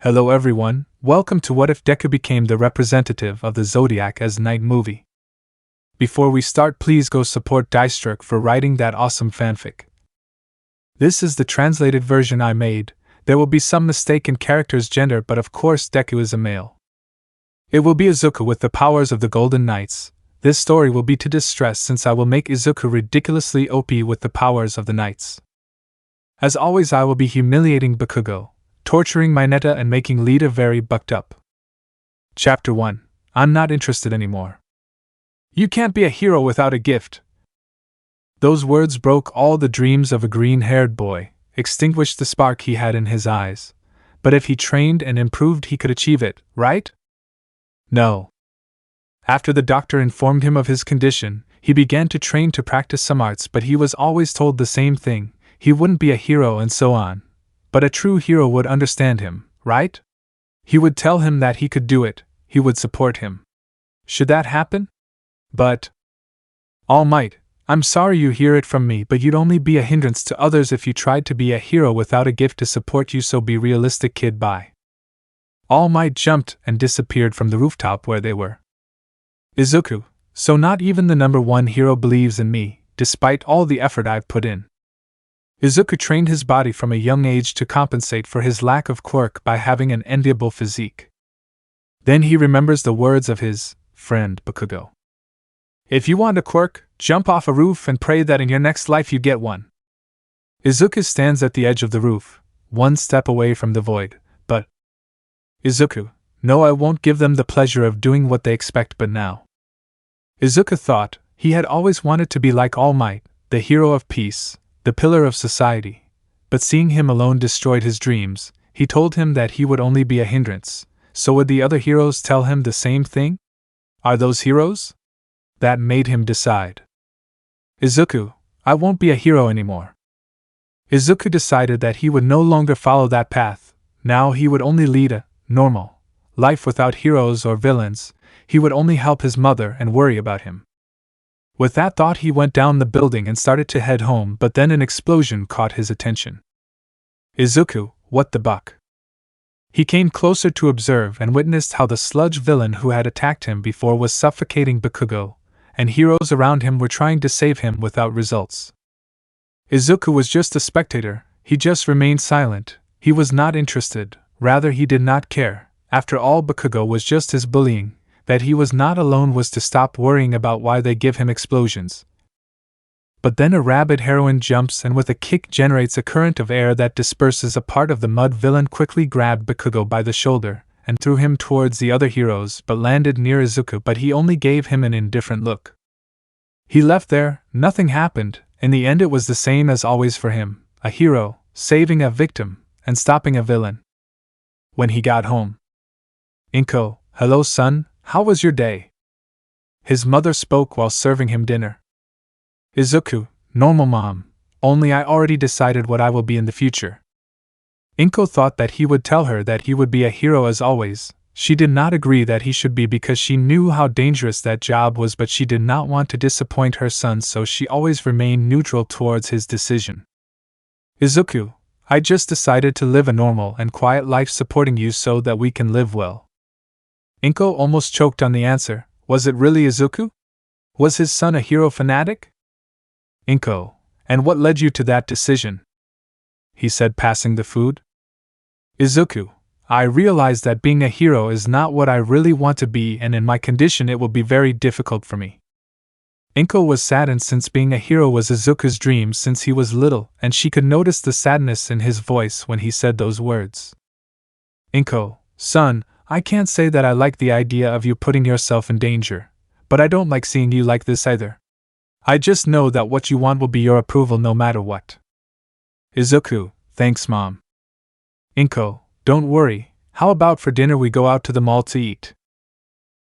Hello everyone, welcome to What If Deku Became the Representative of the Zodiac as Night movie. Before we start, please go support Deistrerk for writing that awesome fanfic. This is the translated version I made. There will be some mistake in character's gender, but of course Deku is a male. It will be Izuku with the powers of the Golden Knights. This story will be to distress since I will make Izuku ridiculously OP with the powers of the Knights. As always, I will be humiliating Bakugo, torturing Mineta, and making Lida very bucked up. Chapter 1. I'm not interested anymore. You can't be a hero without a gift. Those words broke all the dreams of a green-haired boy, extinguished the spark he had in his eyes. But if he trained and improved, he could achieve it, right? No. After the doctor informed him of his condition, he began to train to practice some arts, but he was always told the same thing: he wouldn't be a hero and so on. But a true hero would understand him, right? He would tell him that he could do it, he would support him. Should that happen? But All Might, I'm sorry you hear it from me, but you'd only be a hindrance to others if you tried to be a hero without a gift to support you, so be realistic, kid. Bye. All Might jumped and disappeared from the rooftop where they were. Izuku, so not even the number one hero believes in me, despite all the effort I've put in. Izuku trained his body from a young age to compensate for his lack of quirk by having an enviable physique. Then he remembers the words of his friend Bakugo. If you want a quirk, jump off a roof and pray that in your next life you get one. Izuku stands at the edge of the roof, one step away from the void, but Izuku, no, I won't give them the pleasure of doing what they expect, but now. Izuku thought he had always wanted to be like All Might, the hero of peace, the pillar of society, but seeing him alone destroyed his dreams. He told him that he would only be a hindrance. So would the other heroes tell him the same thing? Are those heroes? That made him decide. Izuku, I won't be a hero anymore. Izuku decided that he would no longer follow that path. Now he would only lead a normal life without heroes or villains. He would only help his mother and worry about him. With that thought, he went down the building and started to head home, but then an explosion caught his attention. Izuku, what the buck? He came closer to observe and witnessed how the sludge villain who had attacked him before was suffocating Bakugo, and heroes around him were trying to save him without results. Izuku was just a spectator. He just remained silent. He was not interested, rather he did not care. After all, Bakugo was just his bullying. That he was not alone was to stop worrying about why they give him explosions. But then a rabid heroine jumps and with a kick generates a current of air that disperses a part of the mud. Villain quickly grabbed Bakugo by the shoulder and threw him towards the other heroes, but landed near Izuku, but he only gave him an indifferent look. He left there, nothing happened. In the end it was the same as always for him, a hero, saving a victim, and stopping a villain. When he got home, Inko, hello son, how was your day? His mother spoke while serving him dinner. Izuku, normal mom, only I already decided what I will be in the future. Inko thought that he would tell her that he would be a hero as always. She did not agree that he should be because she knew how dangerous that job was, but she did not want to disappoint her son, so she always remained neutral towards his decision. Izuku, I just decided to live a normal and quiet life supporting you so that we can live well. Inko almost choked on the answer. Was it really Izuku? Was his son a hero fanatic? Inko, and what led you to that decision? He said, passing the food. Izuku, I realized that being a hero is not what I really want to be, and in my condition it will be very difficult for me. Inko was saddened since being a hero was Izuku's dream since he was little, and she could notice the sadness in his voice when he said those words. Inko, son, I can't say that I like the idea of you putting yourself in danger, but I don't like seeing you like this either. I just know that what you want will be your approval no matter what. Izuku, thanks mom. Inko, don't worry, how about for dinner we go out to the mall to eat?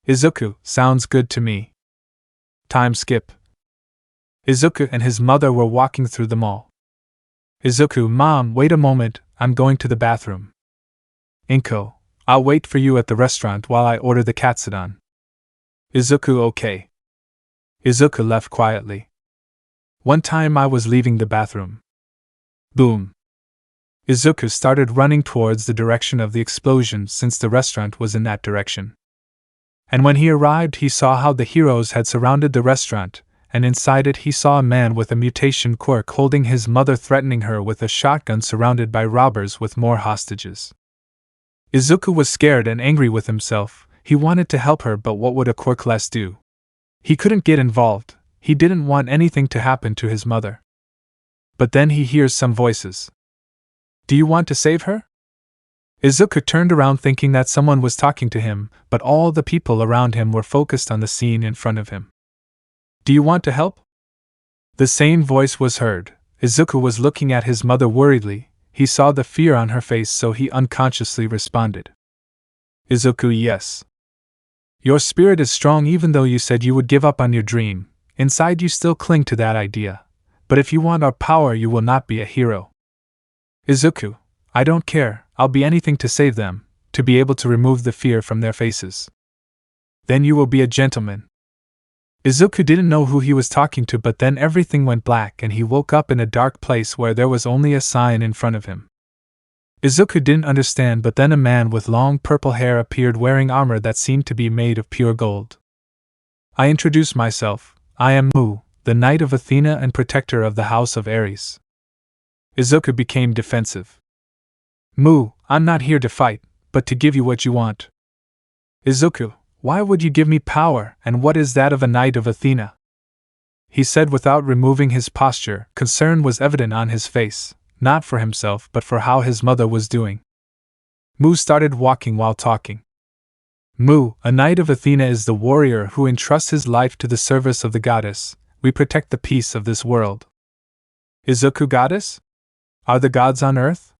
Izuku, sounds good to me. Time skip. Izuku and his mother were walking through the mall. Izuku, mom, wait a moment, I'm going to the bathroom. Inko, I'll wait for you at the restaurant while I order the katsudon. Izuku, okay. Izuku left quietly. One time I was leaving the bathroom. Boom. Izuku started running towards the direction of the explosion since the restaurant was in that direction. And when he arrived, he saw how the heroes had surrounded the restaurant, and inside it he saw a man with a mutation quirk holding his mother, threatening her with a shotgun, surrounded by robbers with more hostages. Izuku was scared and angry with himself. He wanted to help her, but what would a Quirkless do? He couldn't get involved. He didn't want anything to happen to his mother. But then he hears some voices. Do you want to save her? Izuku turned around thinking that someone was talking to him, but all the people around him were focused on the scene in front of him. Do you want to help? The same voice was heard. Izuku was looking at his mother worriedly. He saw the fear on her face, so he unconsciously responded. Izuku, yes. Your spirit is strong, even though you said you would give up on your dream. Inside you still cling to that idea. But if you want our power, you will not be a hero. Izuku, I don't care, I'll be anything to save them, to be able to remove the fear from their faces. Then you will be a gentleman. Izuku didn't know who he was talking to, but then everything went black and he woke up in a dark place where there was only a sign in front of him. Izuku didn't understand, but then a man with long purple hair appeared wearing armor that seemed to be made of pure gold. I introduce myself. I am Mu, the Knight of Athena and protector of the House of Ares. Izuku became defensive. Mu, I'm not here to fight, but to give you what you want. Izuku, why would you give me power, and what is that of a Knight of Athena? He said without removing his posture. Concern was evident on his face, not for himself but for how his mother was doing. Mu started walking while talking. Mu, a Knight of Athena, is the warrior who entrusts his life to the service of the goddess. We protect the peace of this world. Izuku, goddess? Are the gods on earth?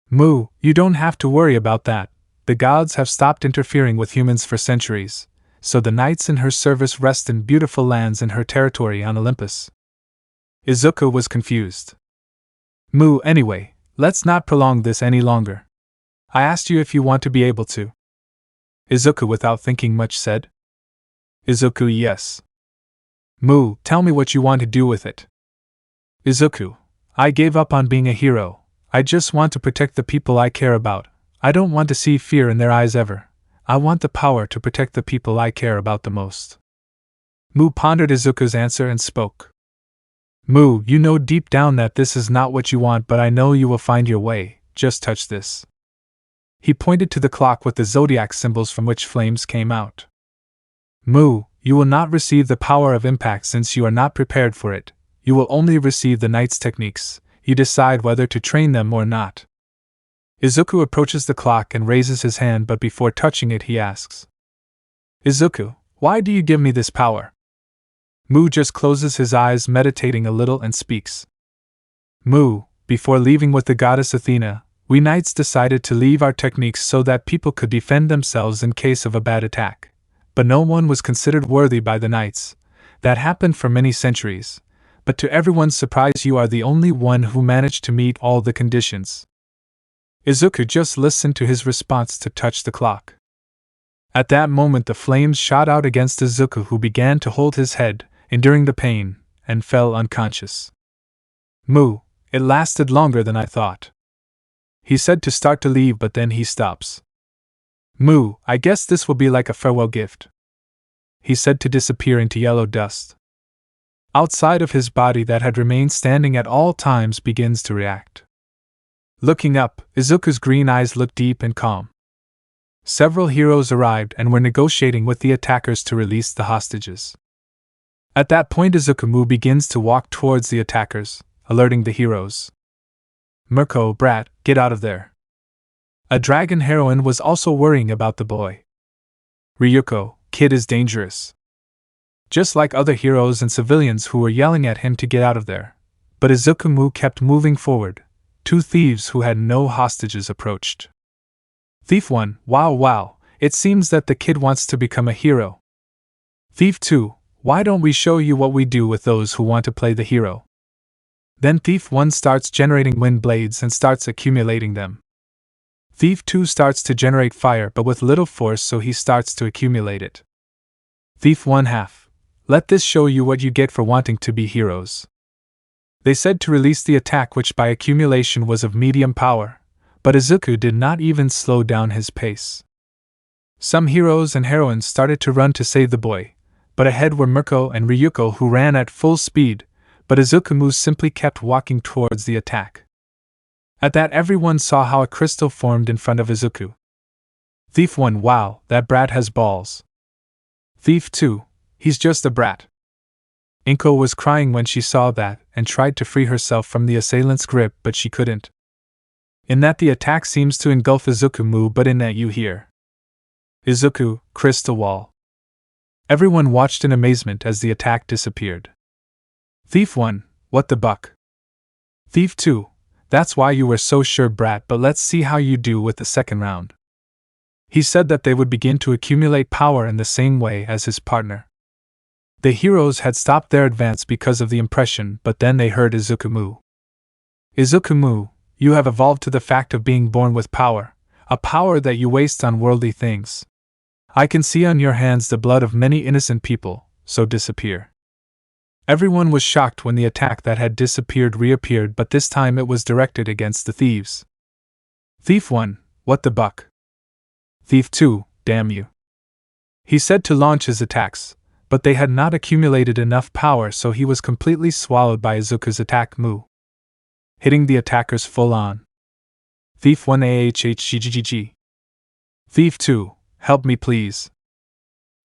Mu, you don't have to worry about that. The gods have stopped interfering with humans for centuries, so the knights in her service rest in beautiful lands in her territory on Olympus. Izuku was confused. Mu, anyway, let's not prolong this any longer. I asked you if you want to be able to. Izuku, without thinking much, said. Izuku, yes. Mu, tell me what you want to do with it. Izuku, I gave up on being a hero. I just want to protect the people I care about. I don't want to see fear in their eyes ever. I want the power to protect the people I care about the most. Mu pondered Izuku's answer and spoke. Mu, you know deep down that this is not what you want, but I know you will find your way. Just touch this. He pointed to the clock with the Zodiac symbols from which flames came out. Mu, you will not receive the power of impact since you are not prepared for it. You will only receive the knight's techniques. You decide whether to train them or not. Izuku approaches the clock and raises his hand, but before touching it he asks. Izuku, why do you give me this power? Mu just closes his eyes, meditating a little, and speaks. Mu, before leaving with the goddess Athena, we knights decided to leave our techniques so that people could defend themselves in case of a bad attack. But no one was considered worthy by the knights. That happened for many centuries. But to everyone's surprise, you are the only one who managed to meet all the conditions. Izuku just listened to his response to touch the clock. At that moment the flames shot out against Izuku, who began to hold his head, enduring the pain, and fell unconscious. Mu, it lasted longer than I thought. He said to start to leave, but then he stops. Mu, I guess this will be like a farewell gift. He said to disappear into yellow dust. Outside of his body that had remained standing at all times begins to react. Looking up, Izuku's green eyes looked deep and calm. Several heroes arrived and were negotiating with the attackers to release the hostages. At that point Izuku begins to walk towards the attackers, alerting the heroes. Mirko, brat, get out of there. A dragon heroine was also worrying about the boy. Ryuko, kid is dangerous. Just like other heroes and civilians who were yelling at him to get out of there. But Izuku kept moving forward. Two thieves who had no hostages approached. Thief 1, wow, it seems that the kid wants to become a hero. Thief 2, why don't we show you what we do with those who want to play the hero? Then Thief 1 starts generating wind blades and starts accumulating them. Thief 2 starts to generate fire but with little force, so he starts to accumulate it. Thief 1 half. Let this show you what you get for wanting to be heroes. They said to release the attack, which by accumulation was of medium power, but Izuku did not even slow down his pace. Some heroes and heroines started to run to save the boy, but ahead were Mirko and Ryuko, who ran at full speed, but Izuku simply kept walking towards the attack. At that, everyone saw how a crystal formed in front of Izuku. Thief 1, wow, that brat has balls. Thief 2, he's just a brat. Inko was crying when she saw that and tried to free herself from the assailant's grip, but she couldn't. In that, the attack seems to engulf Izuku, but in that you hear Izuku, crystal wall. Everyone watched in amazement as the attack disappeared. Thief 1, what the buck? Thief 2, that's why you were so sure, brat, but let's see how you do with the second round. He said that they would begin to accumulate power in the same way as his partner. The heroes had stopped their advance because of the impression, but then they heard Izuku. Izuku, you have evolved to the fact of being born with power, a power that you waste on worldly things. I can see on your hands the blood of many innocent people, so disappear. Everyone was shocked when the attack that had disappeared reappeared, but this time it was directed against the thieves. Thief 1, what the buck? Thief 2, damn you. He said to launch his attacks, but they had not accumulated enough power, so he was completely swallowed by Izuku's attack hitting the attackers full on. Thief 1 ahhhggg. Thief 2, help me please.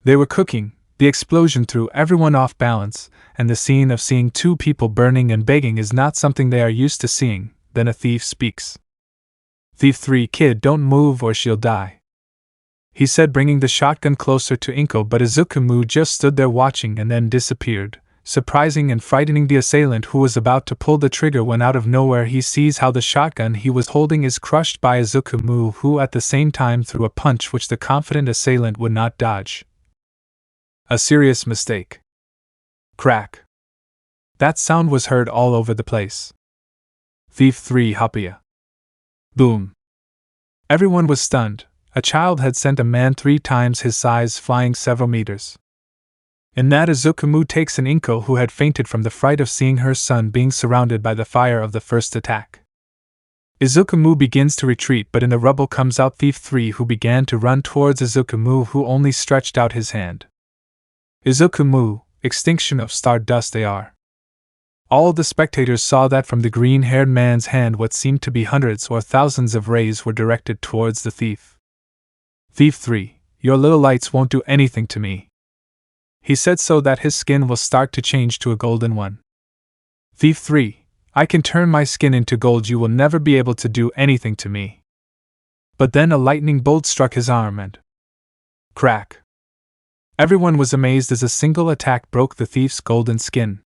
They were cooking. The explosion threw everyone off balance, and the scene of seeing two people burning and begging is not something they are used to seeing. Then a thief speaks. Thief 3, kid, don't move or she'll die. He said, bringing the shotgun closer to Inko, but Izuku just stood there watching and then disappeared, surprising and frightening the assailant who was about to pull the trigger when out of nowhere he sees how the shotgun he was holding is crushed by Izuku, who at the same time threw a punch which the confident assailant would not dodge. A serious mistake. Crack. That sound was heard all over the place. Thief 3 Hapia. Boom. Everyone was stunned. A child had sent a man 3 times his size flying several meters. In that, Izuku takes an Inko who had fainted from the fright of seeing her son being surrounded by the fire of the first attack. Izuku begins to retreat, but in the rubble comes out Thief 3, who began to run towards Izuku, who only stretched out his hand. Izuku, extinction of stardust AR. All the spectators saw that from the green-haired man's hand what seemed to be hundreds or thousands of rays were directed towards the thief. Thief 3, your little lights won't do anything to me. He said so that his skin will start to change to a golden one. Thief 3, I can turn my skin into gold, you will never be able to do anything to me. But then a lightning bolt struck his arm and crack. Everyone was amazed as a single attack broke the thief's golden skin.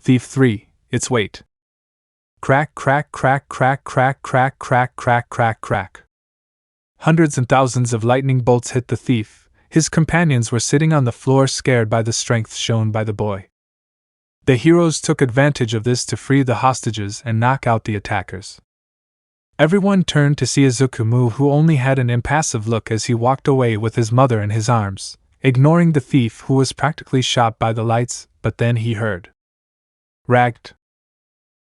Thief 3, its weight. Crack, crack, crack, crack, crack, crack, crack, crack, crack, crack. Hundreds and thousands of lightning bolts hit the thief. His companions were sitting on the floor, scared by the strength shown by the boy. The heroes took advantage of this to free the hostages and knock out the attackers. Everyone turned to see Izuku, who only had an impassive look as he walked away with his mother in his arms, ignoring the thief who was practically shot by the lights, but then he heard. Ragged.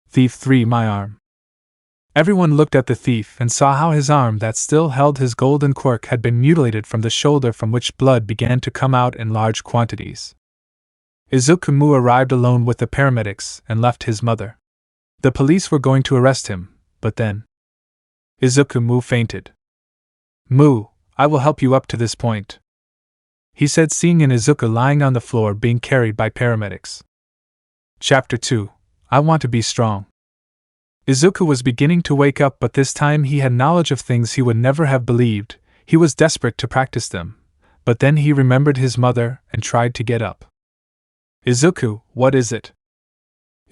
Thief 3, my arm. Everyone looked at the thief and saw how his arm that still held his golden quirk had been mutilated from the shoulder, from which blood began to come out in large quantities. Izuku arrived alone with the paramedics and left his mother. The police were going to arrest him, but then Izuku fainted. I will help you up to this point, he said, seeing an Izuku lying on the floor being carried by paramedics. Chapter 2, I want to be strong. Izuku was beginning to wake up, but this time he had knowledge of things he would never have believed. He was desperate to practice them, but then he remembered his mother and tried to get up. Izuku, what is it?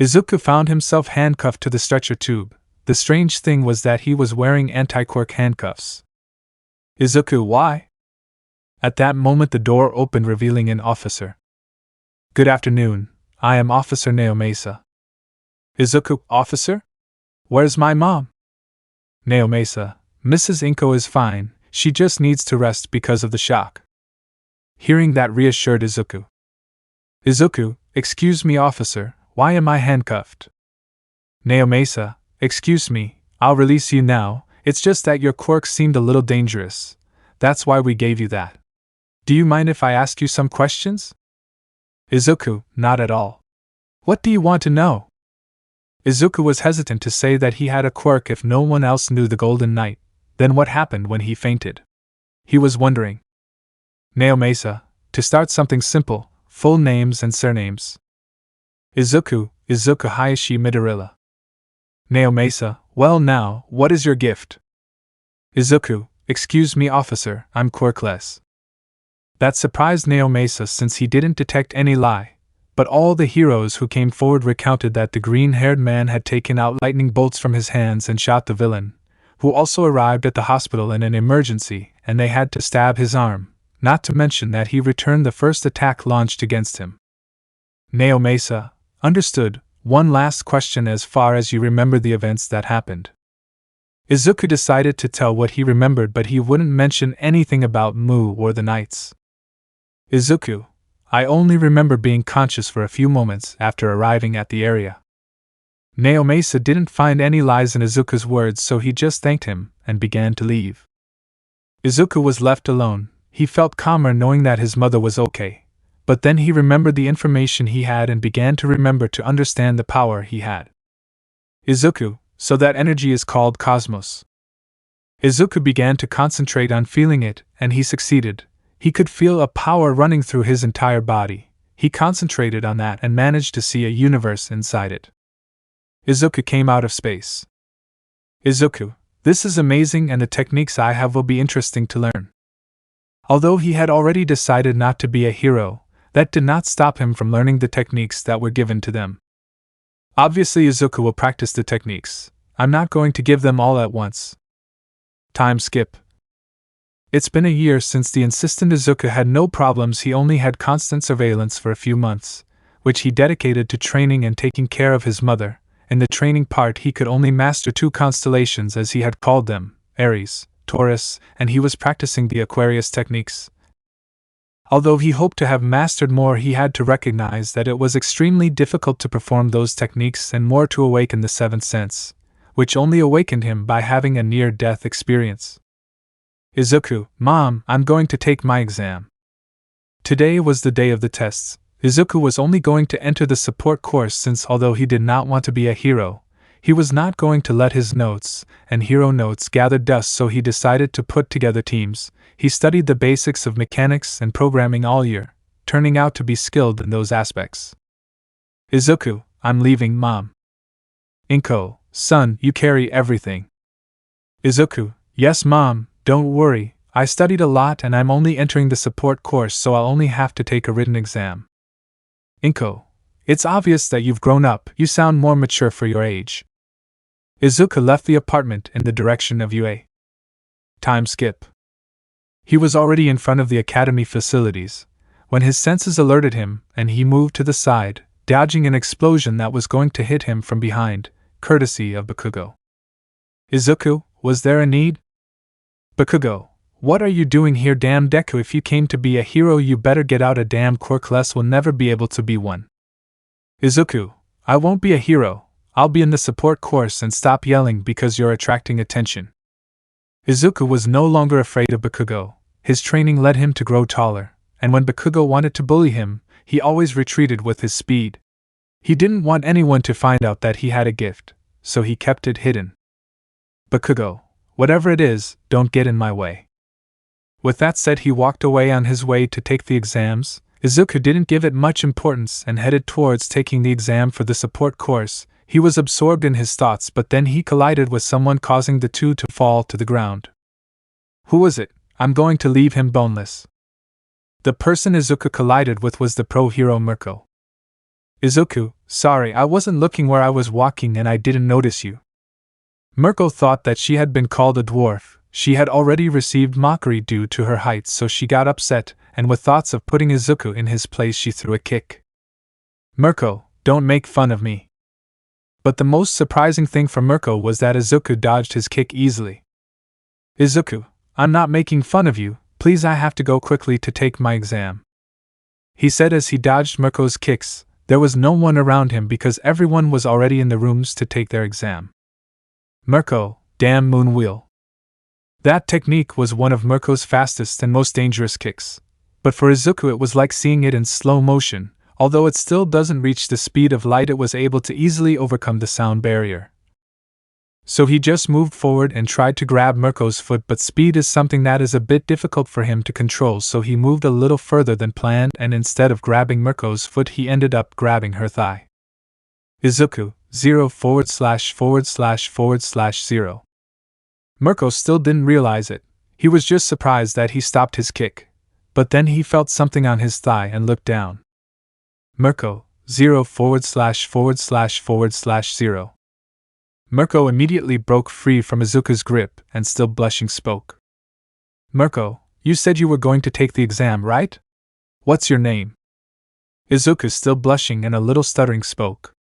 Izuku found himself handcuffed to the stretcher tube. The strange thing was that he was wearing anti-quirk handcuffs. Izuku, why? At that moment the door opened, revealing an officer. Good afternoon, I am Officer Naomasa. Izuku, officer? Where's my mom? Naomasa, Mrs. Inko is fine, she just needs to rest because of the shock. Hearing that reassured Izuku. Izuku, excuse me officer, why am I handcuffed? Naomasa, excuse me, I'll release you now, it's just that your quirk seemed a little dangerous. That's why we gave you that. Do you mind if I ask you some questions? Izuku, not at all. What do you want to know? Izuku was hesitant to say that he had a quirk if no one else knew the Golden Knight. Then what happened when he fainted? He was wondering. Naomasa, to start something simple, full names and surnames. Izuku Hayashi Midorilla. Naomasa, well now, what is your gift? Izuku, excuse me officer, I'm Quirkless. That surprised Naomasa since he didn't detect any lie, but all the heroes who came forward recounted that the green-haired man had taken out lightning bolts from his hands and shot the villain, who also arrived at the hospital in an emergency, and they had to stab his arm, not to mention that he returned the first attack launched against him. Naomasa, understood. One last question as far as you remember the events that happened. Izuku decided to tell what he remembered, but he wouldn't mention anything about Mu or the Knights. Izuku, I only remember being conscious for a few moments after arriving at the area. Naomasa didn't find any lies in Izuku's words, so he just thanked him and began to leave. Izuku was left alone. He felt calmer knowing that his mother was okay. But then he remembered the information he had and began to remember to understand the power he had. Izuku, so that energy is called cosmos. Izuku began to concentrate on feeling it, and he succeeded. He could feel a power running through his entire body. He concentrated on that and managed to see a universe inside it. Izuku came out of space. Izuku, this is amazing and the techniques I have will be interesting to learn. Although he had already decided not to be a hero, that did not stop him from learning the techniques that were given to them. Obviously Izuku will practice the techniques. I'm not going to give them all at once. Time skip. It's been a year since the insistent Izuku had no problems. He only had constant surveillance for a few months, which he dedicated to training and taking care of his mother. In the training part he could only master 2 constellations as he had called them, Aries, Taurus, and he was practicing the Aquarius techniques. Although he hoped to have mastered more, he had to recognize that it was extremely difficult to perform those techniques and more to awaken the 7th sense, which only awakened him by having a near-death experience. Izuku, Mom, I'm going to take my exam. Today was the day of the tests. Izuku was only going to enter the support course since although he did not want to be a hero, he was not going to let his notes and hero notes gather dust, so he decided to put together teams. He studied the basics of mechanics and programming all year, turning out to be skilled in those aspects. Izuku, I'm leaving, Mom. Inko, son, you carry everything. Izuku, yes, Mom, don't worry, I studied a lot and I'm only entering the support course, so I'll only have to take a written exam. Inko, it's obvious that you've grown up, you sound more mature for your age. Izuku left the apartment in the direction of UA. Time skip. He was already in front of the academy facilities, when his senses alerted him and he moved to the side, dodging an explosion that was going to hit him from behind, courtesy of Bakugo. Izuku, was there a need? Bakugo, what are you doing here? Damn Deku, if you came to be a hero you better get out. A damn Quirkless will never be able to be one. Izuku, I won't be a hero, I'll be in the support course and stop yelling because you're attracting attention. Izuku was no longer afraid of Bakugo. His training led him to grow taller, and when Bakugo wanted to bully him, he always retreated with his speed. He didn't want anyone to find out that he had a gift, so he kept it hidden. Bakugo, whatever it is, don't get in my way. With that said, he walked away on his way to take the exams. Izuku didn't give it much importance and headed towards taking the exam for the support course. He was absorbed in his thoughts, but then he collided with someone, causing the two to fall to the ground. Who was it? I'm going to leave him boneless. The person Izuku collided with was the pro-hero Mirko. Izuku, sorry, I wasn't looking where I was walking and I didn't notice you. Mirko thought that she had been called a dwarf. She had already received mockery due to her height, so she got upset, and with thoughts of putting Izuku in his place she threw a kick. Mirko, don't make fun of me. But the most surprising thing for Mirko was that Izuku dodged his kick easily. Izuku, I'm not making fun of you, please, I have to go quickly to take my exam. He said as he dodged Mirko's kicks. There was no one around him because everyone was already in the rooms to take their exam. Mirko, damn moonwheel. That technique was one of Mirko's fastest and most dangerous kicks. But for Izuku it was like seeing it in slow motion. Although it still doesn't reach the speed of light, it was able to easily overcome the sound barrier. So he just moved forward and tried to grab Mirko's foot, but speed is something that is a bit difficult for him to control, so he moved a little further than planned, and instead of grabbing Mirko's foot he ended up grabbing her thigh. Izuku, 0////0. Mirko still didn't realize it. He was just surprised that he stopped his kick. But then he felt something on his thigh and looked down. Mirko, 0////0. Mirko immediately broke free from Izuku's grip and, still blushing, spoke. Mirko, you said you were going to take the exam, right? What's your name? Izuku, still blushing and a little stuttering, spoke.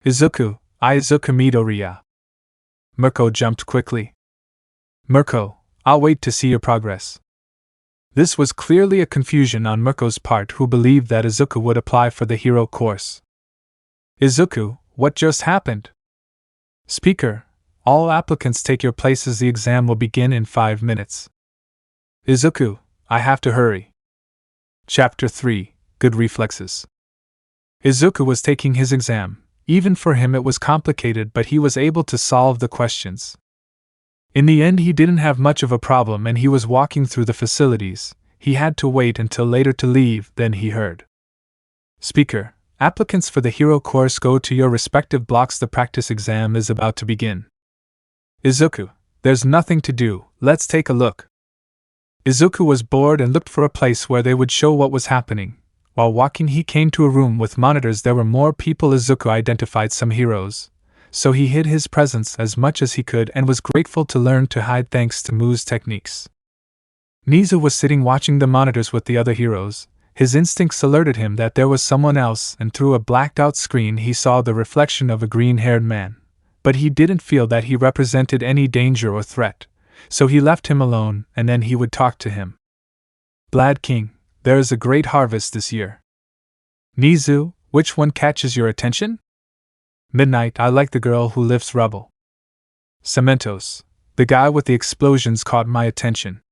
Izuku, Izuku Midoriya. Mirko jumped quickly. Mirko, I'll wait to see your progress. This was clearly a confusion on Mirko's part, who believed that Izuku would apply for the hero course. Izuku, what just happened? Speaker, all applicants take your places. The exam will begin in 5 minutes. Izuku, I have to hurry. Chapter 3, Good Reflexes. Izuku was taking his exam. Even for him it was complicated, but he was able to solve the questions. In the end he didn't have much of a problem, and he was walking through the facilities. He had to wait until later to leave, then he heard. Speaker, applicants for the hero course, go to your respective blocks. The practice exam is about to begin. Izuku, there's nothing to do, let's take a look. Izuku was bored and looked for a place where they would show what was happening. While walking he came to a room with monitors. There were more people. Izuku identified some heroes, so he hid his presence as much as he could and was grateful to learn to hide thanks to Mu's techniques. Nizu was sitting watching the monitors with the other heroes. His instincts alerted him that there was someone else, and through a blacked-out screen he saw the reflection of a green-haired man. But he didn't feel that he represented any danger or threat, so he left him alone, and then he would talk to him. Blad King, there is a great harvest this year. Nizu, which one catches your attention? Midnight, I like the girl who lifts rubble. Cementos, the guy with the explosions caught my attention.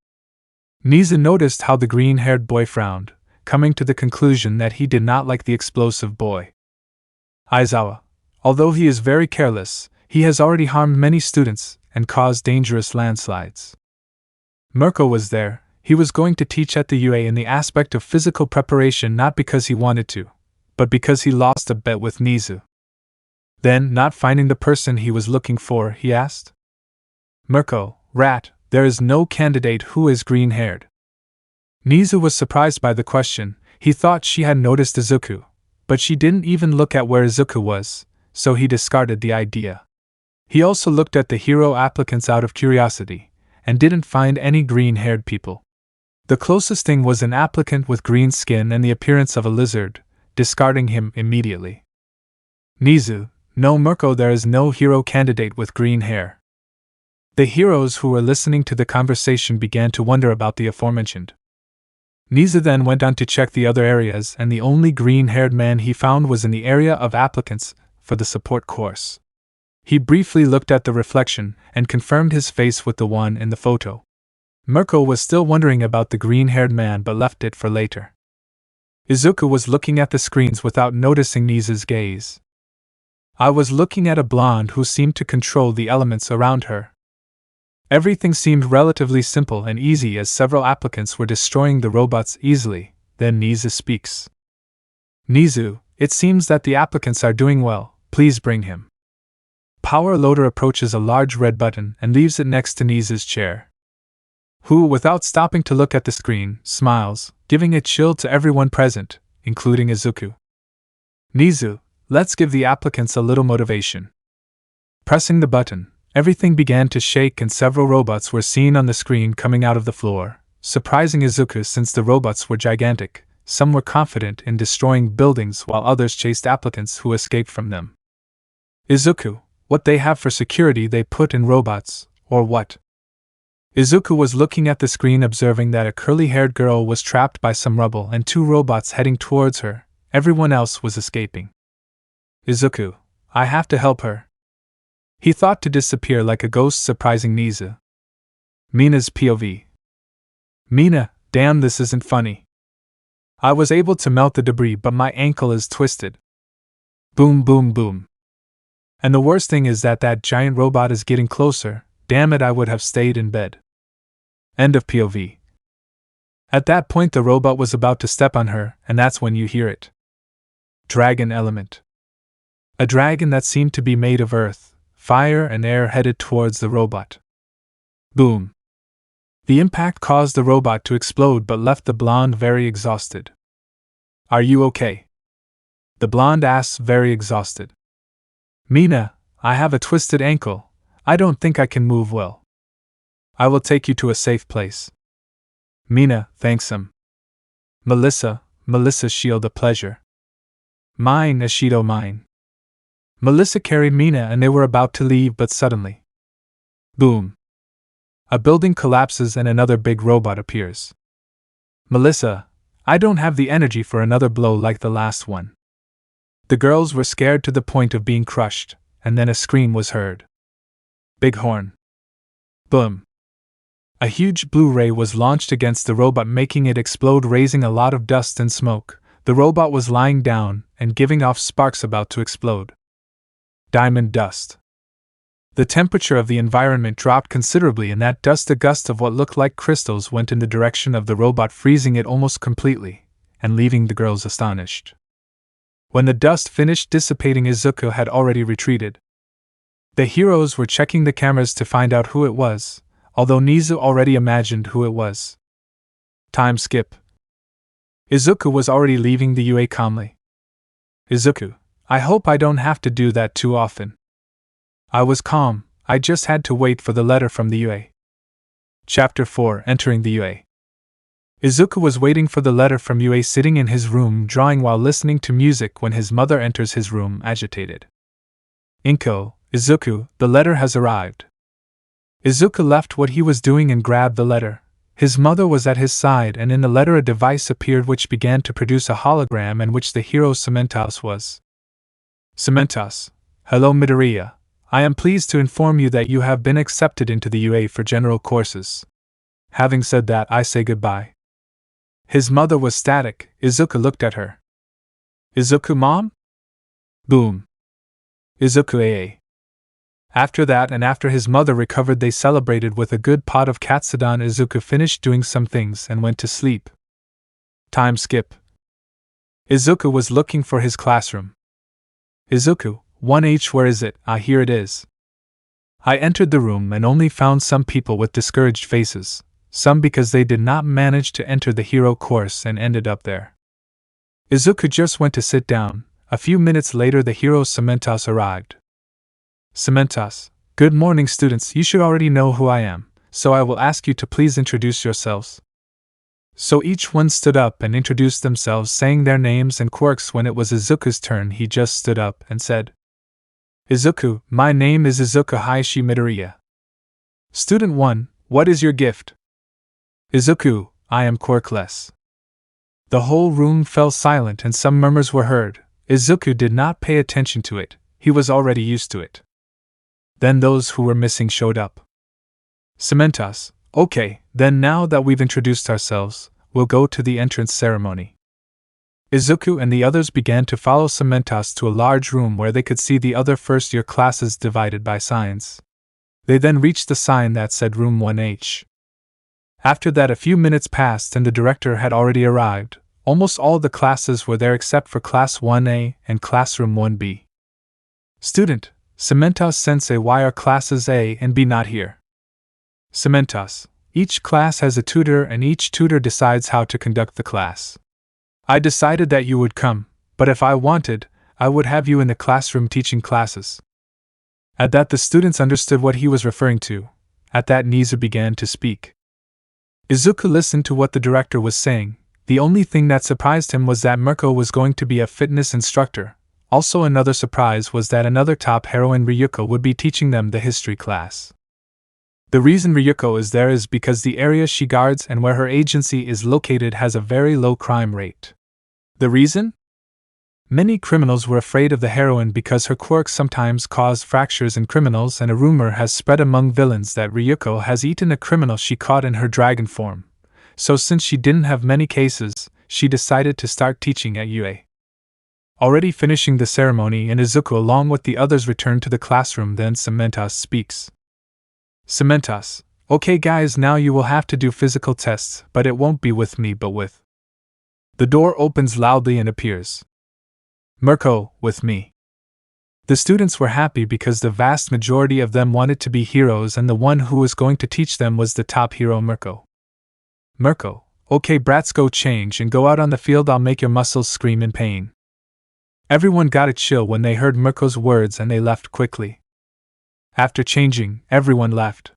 Nizu noticed how the green-haired boy frowned, coming to the conclusion that he did not like the explosive boy. Aizawa, although he is very careless, he has already harmed many students and caused dangerous landslides. Mirko was there. He was going to teach at the UA in the aspect of physical preparation, not because he wanted to, but because he lost a bet with Nizu. Then, not finding the person he was looking for, he asked, Mirko, rat, there is no candidate who is green-haired. Nizu was surprised by the question. He thought she had noticed Izuku, but she didn't even look at where Izuku was, so he discarded the idea. He also looked at the hero applicants out of curiosity, and didn't find any green-haired people. The closest thing was an applicant with green skin and the appearance of a lizard, discarding him immediately. Nizu, no Mirko, there is no hero candidate with green hair. The heroes who were listening to the conversation began to wonder about the aforementioned. Nizu then went on to check the other areas, and the only green-haired man he found was in the area of applicants for the support course. He briefly looked at the reflection and confirmed his face with the one in the photo. Mirko was still wondering about the green-haired man but left it for later. Izuku was looking at the screens without noticing Nizu's gaze. I was looking at a blonde who seemed to control the elements around her. Everything seemed relatively simple and easy as several applicants were destroying the robots easily. Then Nizu speaks. Nizu, it seems that the applicants are doing well, please bring him. Power Loader approaches a large red button and leaves it next to Nizu's chair. Who, without stopping to look at the screen, smiles, giving a chill to everyone present, including Izuku. Nizu, let's give the applicants a little motivation. Pressing the button, everything began to shake and several robots were seen on the screen coming out of the floor, surprising Izuku since the robots were gigantic. Some were confident in destroying buildings while others chased applicants who escaped from them. Izuku, what they have for security they put in robots, or what? Izuku was looking at the screen, observing that a curly-haired girl was trapped by some rubble and two robots heading towards her, Everyone else was escaping. Izuku, I have to help her. He thought to disappear like a ghost, surprising Nizu. Mina's POV. Mina, damn, this isn't funny. I was able to melt the debris, but my ankle is twisted. Boom, boom, boom. And the worst thing is that giant robot is getting closer. Damn it, I would have stayed in bed. End of POV. At that point, the robot was about to step on her, and that's when you hear it. Dragon element. A dragon that seemed to be made of earth, fire, and air headed towards the robot. Boom. The impact caused the robot to explode but left the blonde very exhausted. Are you okay? The blonde asks, very exhausted. Mina, I have a twisted ankle. I don't think I can move well. I will take you to a safe place. Mina thanks him. Melissa shield a pleasure. Mine, Ashido, mine. Melissa carried Mina and they were about to leave, but suddenly. Boom. A building collapses and another big robot appears. Melissa, I don't have the energy for another blow like the last one. The girls were scared to the point of being crushed, and then a scream was heard. Big horn. Boom. A huge blue ray was launched against the robot, making it explode, raising a lot of dust and smoke. The robot was lying down and giving off sparks about to explode. Diamond dust. The temperature of the environment dropped considerably, and that dust, a gust of what looked like crystals, went in the direction of the robot, freezing it almost completely, and leaving the girls astonished. When the dust finished dissipating, Izuku had already retreated. The heroes were checking the cameras to find out who it was, although Nizu already imagined who it was. Time skip. Izuku was already leaving the UA calmly. Izuku, I hope I don't have to do that too often. I was calm, I just had to wait for the letter from the UA. Chapter 4, Entering the UA. Izuku was waiting for the letter from UA, sitting in his room drawing while listening to music, when his mother enters his room agitated. Inko, Izuku, the letter has arrived. Izuku left what he was doing and grabbed the letter. His mother was at his side, and in the letter a device appeared which began to produce a hologram, and which the hero Cementos was. Cementos, hello Midoriya. I am pleased to inform you that you have been accepted into the UA for general courses. Having said that, I say goodbye. His mother was static. Izuku looked at her. Izuku, mom? Boom. Izuku AA. After that, and after his mother recovered, they celebrated with a good pot of katsudon. Izuku finished doing some things and went to sleep. Time skip. Izuku was looking for his classroom. Izuku, 1H, where is it? Ah, here it is. I entered the room and only found some people with discouraged faces, some because they did not manage to enter the hero course and ended up there. Izuku just went to sit down. A few minutes later, the hero Cementos arrived. Cementos, good morning students, you should already know who I am, so I will ask you to please introduce yourselves. So each one stood up and introduced themselves, saying their names and quirks. When it was Izuku's turn, he just stood up and said, Izuku, my name is Izuku Highschool Midoriya. Student 1, what is your gift? Izuku, I am Quirkless. The whole room fell silent and some murmurs were heard. Izuku did not pay attention to it, he was already used to it. Then those who were missing showed up. Cementos, okay, then now that we've introduced ourselves, we'll go to the entrance ceremony. Izuku and the others began to follow Cementos to a large room where they could see the other first-year classes divided by signs. They then reached the sign that said Room 1H. After that, a few minutes passed and the director had already arrived. Almost all the classes were there except for Class 1A and Classroom 1B. Student, Cementos Sensei, why are classes A and B not here? Cementos, each class has a tutor and each tutor decides how to conduct the class. I decided that you would come, but if I wanted, I would have you in the classroom teaching classes. At that, the students understood what he was referring to. At that, Nizu began to speak. Izuku listened to what the director was saying. The only thing that surprised him was that Mirko was going to be a fitness instructor. Also, another surprise was that another top heroine, Ryuko, would be teaching them the history class. The reason Ryuko is there is because the area she guards and where her agency is located has a very low crime rate. The reason? Many criminals were afraid of the heroine because her quirks sometimes caused fractures in criminals, and a rumor has spread among villains that Ryuko has eaten a criminal she caught in her dragon form. So since she didn't have many cases, she decided to start teaching at UA. Already finishing the ceremony, and Izuku along with the others returned to the classroom. Then Cementos speaks. Cementos, okay guys, now you will have to do physical tests, but it won't be with me but with. The door opens loudly and appears Mirko, with me. The students were happy because the vast majority of them wanted to be heroes, and the one who was going to teach them was the top hero, Mirko. Mirko, okay brats, go change and go out on the field, I'll make your muscles scream in pain. Everyone got a chill when they heard Mirko's words and they left quickly. After changing, everyone left.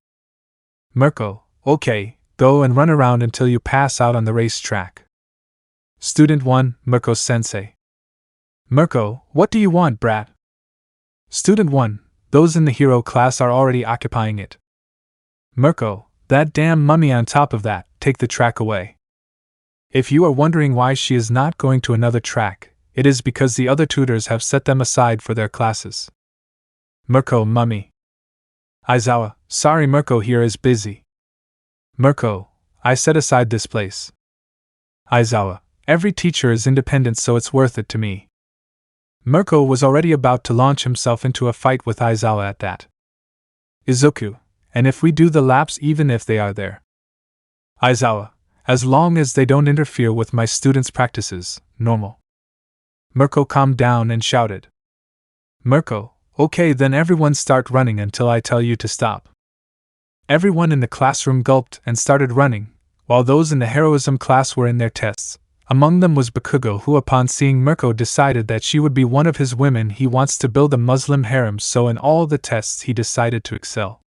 Mirko, okay, go and run around until you pass out on the racetrack. Student 1, Mirko sensei. Mirko, what do you want, brat? Student 1, those in the hero class are already occupying it. Mirko, that damn mummy on top of that, take the track away. If you are wondering why she is not going to another track, it is because the other tutors have set them aside for their classes. Mirko, mummy. Aizawa, sorry Mirko here is busy. Mirko, I set aside this place. Aizawa, every teacher is independent, so it's worth it to me. Mirko was already about to launch himself into a fight with Aizawa at that. Izuku, and if we do the laps even if they are there. Aizawa, as long as they don't interfere with my students' practices, normal. Mirko calmed down and shouted. Mirko, okay then everyone start running until I tell you to stop. Everyone in the classroom gulped and started running, while those in the heroism class were in their tests. Among them was Bakugo, who upon seeing Mirko decided that she would be one of his women. He wants to build a Muslim harem, so in all the tests he decided to excel.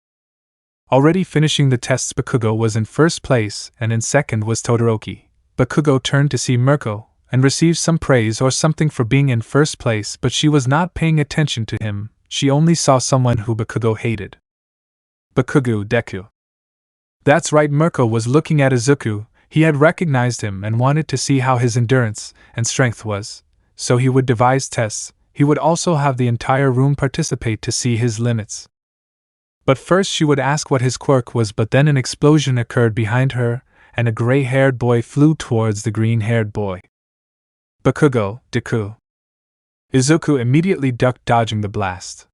Already finishing the tests, Bakugo was in first place, and in second was Todoroki. Bakugo turned to see Mirko, and received some praise or something for being in first place, but she was not paying attention to him, she only saw someone who Bakugo hated. Bakugo Deku. That's right, Mirko was looking at Izuku. He had recognized him and wanted to see how his endurance and strength was, so he would devise tests. He would also have the entire room participate to see his limits. But first she would ask what his quirk was, but then an explosion occurred behind her, and a gray-haired boy flew towards the green-haired boy. Bakugo, Deku. Izuku immediately ducked, dodging the blast.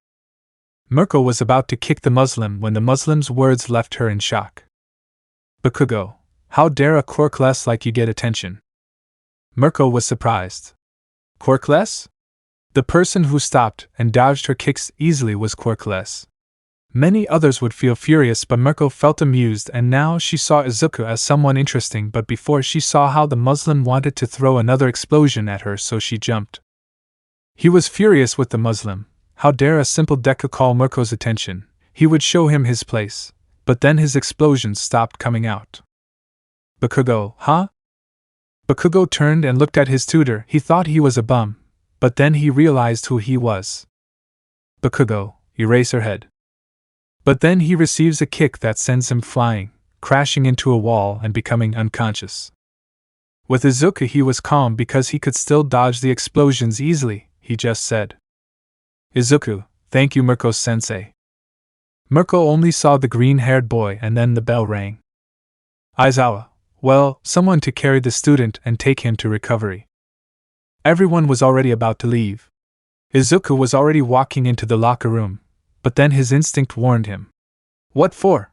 Mirko was about to kick the Muslim when the Muslim's words left her in shock. Bakugo, how dare a Quirkless like you get attention? Mirko was surprised. Quirkless? The person who stopped and dodged her kicks easily was Quirkless. Many others would feel furious, but Mirko felt amused, and now she saw Izuku as someone interesting, but before she saw how the Muslim wanted to throw another explosion at her, so she jumped. He was furious with the Muslim. How dare a simple Deku call Mirko's attention? He would show him his place, but then his explosions stopped coming out. Bakugo, huh? Bakugo turned and looked at his tutor. He thought he was a bum, but then he realized who he was. Bakugo, Eraserhead. But then he receives a kick that sends him flying, crashing into a wall and becoming unconscious. With Izuku he was calm because he could still dodge the explosions easily. He just said, Izuku, thank you Mirko-sensei. Mirko only saw the green-haired boy, and then the bell rang. Aizawa, well, someone to carry the student and take him to recovery. Everyone was already about to leave. Izuku was already walking into the locker room, but then his instinct warned him. What for?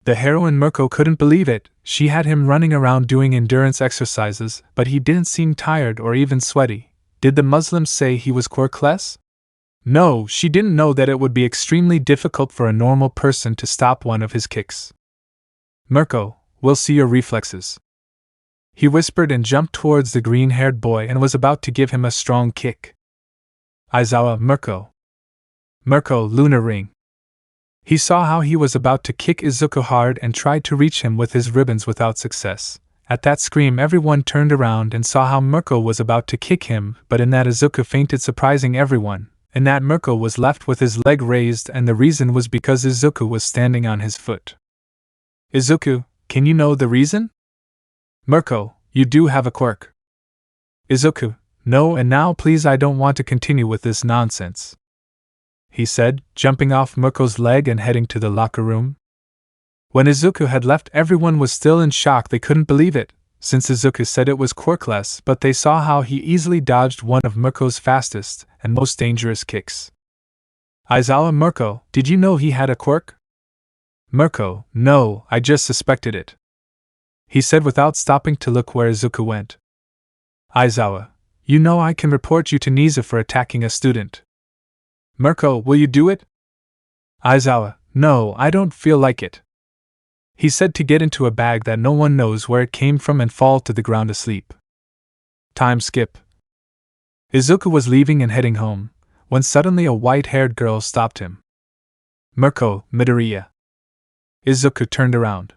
The heroine Mirko couldn't believe it. She had him running around doing endurance exercises, but he didn't seem tired or even sweaty. Did the Muslim say he was Quirkless? No, she didn't know that it would be extremely difficult for a normal person to stop one of his kicks. Mirko, we'll see your reflexes. He whispered and jumped towards the green-haired boy and was about to give him a strong kick. Aizawa, Mirko. Mirko, lunar ring. He saw how he was about to kick Izuku hard and tried to reach him with his ribbons without success. At that scream everyone turned around and saw how Mirko was about to kick him, but in that Izuku fainted, surprising everyone. In that Mirko was left with his leg raised, and the reason was because Izuku was standing on his foot. Izuku, can you know the reason? Mirko, you do have a quirk. Izuku, no, and now please, I don't want to continue with this nonsense," he said, jumping off Mirko's leg and heading to the locker room. When Izuku had left, everyone was still in shock. They couldn't believe it, since Izuku said it was Quirkless, but they saw how he easily dodged one of Mirko's fastest and most dangerous kicks. "Aizawa, Mirko, did you know he had a quirk?" "Mirko, no, I just suspected it," he said without stopping to look where Izuku went. "Aizawa, you know I can report you to Niza for attacking a student." "Mirko, will you do it?" "Aizawa, no, I don't feel like it," he said to get into a bag that no one knows where it came from and fall to the ground asleep. Time skip. Izuku was leaving and heading home, when suddenly a white-haired girl stopped him. "Mirko, Midoriya." Izuku turned around.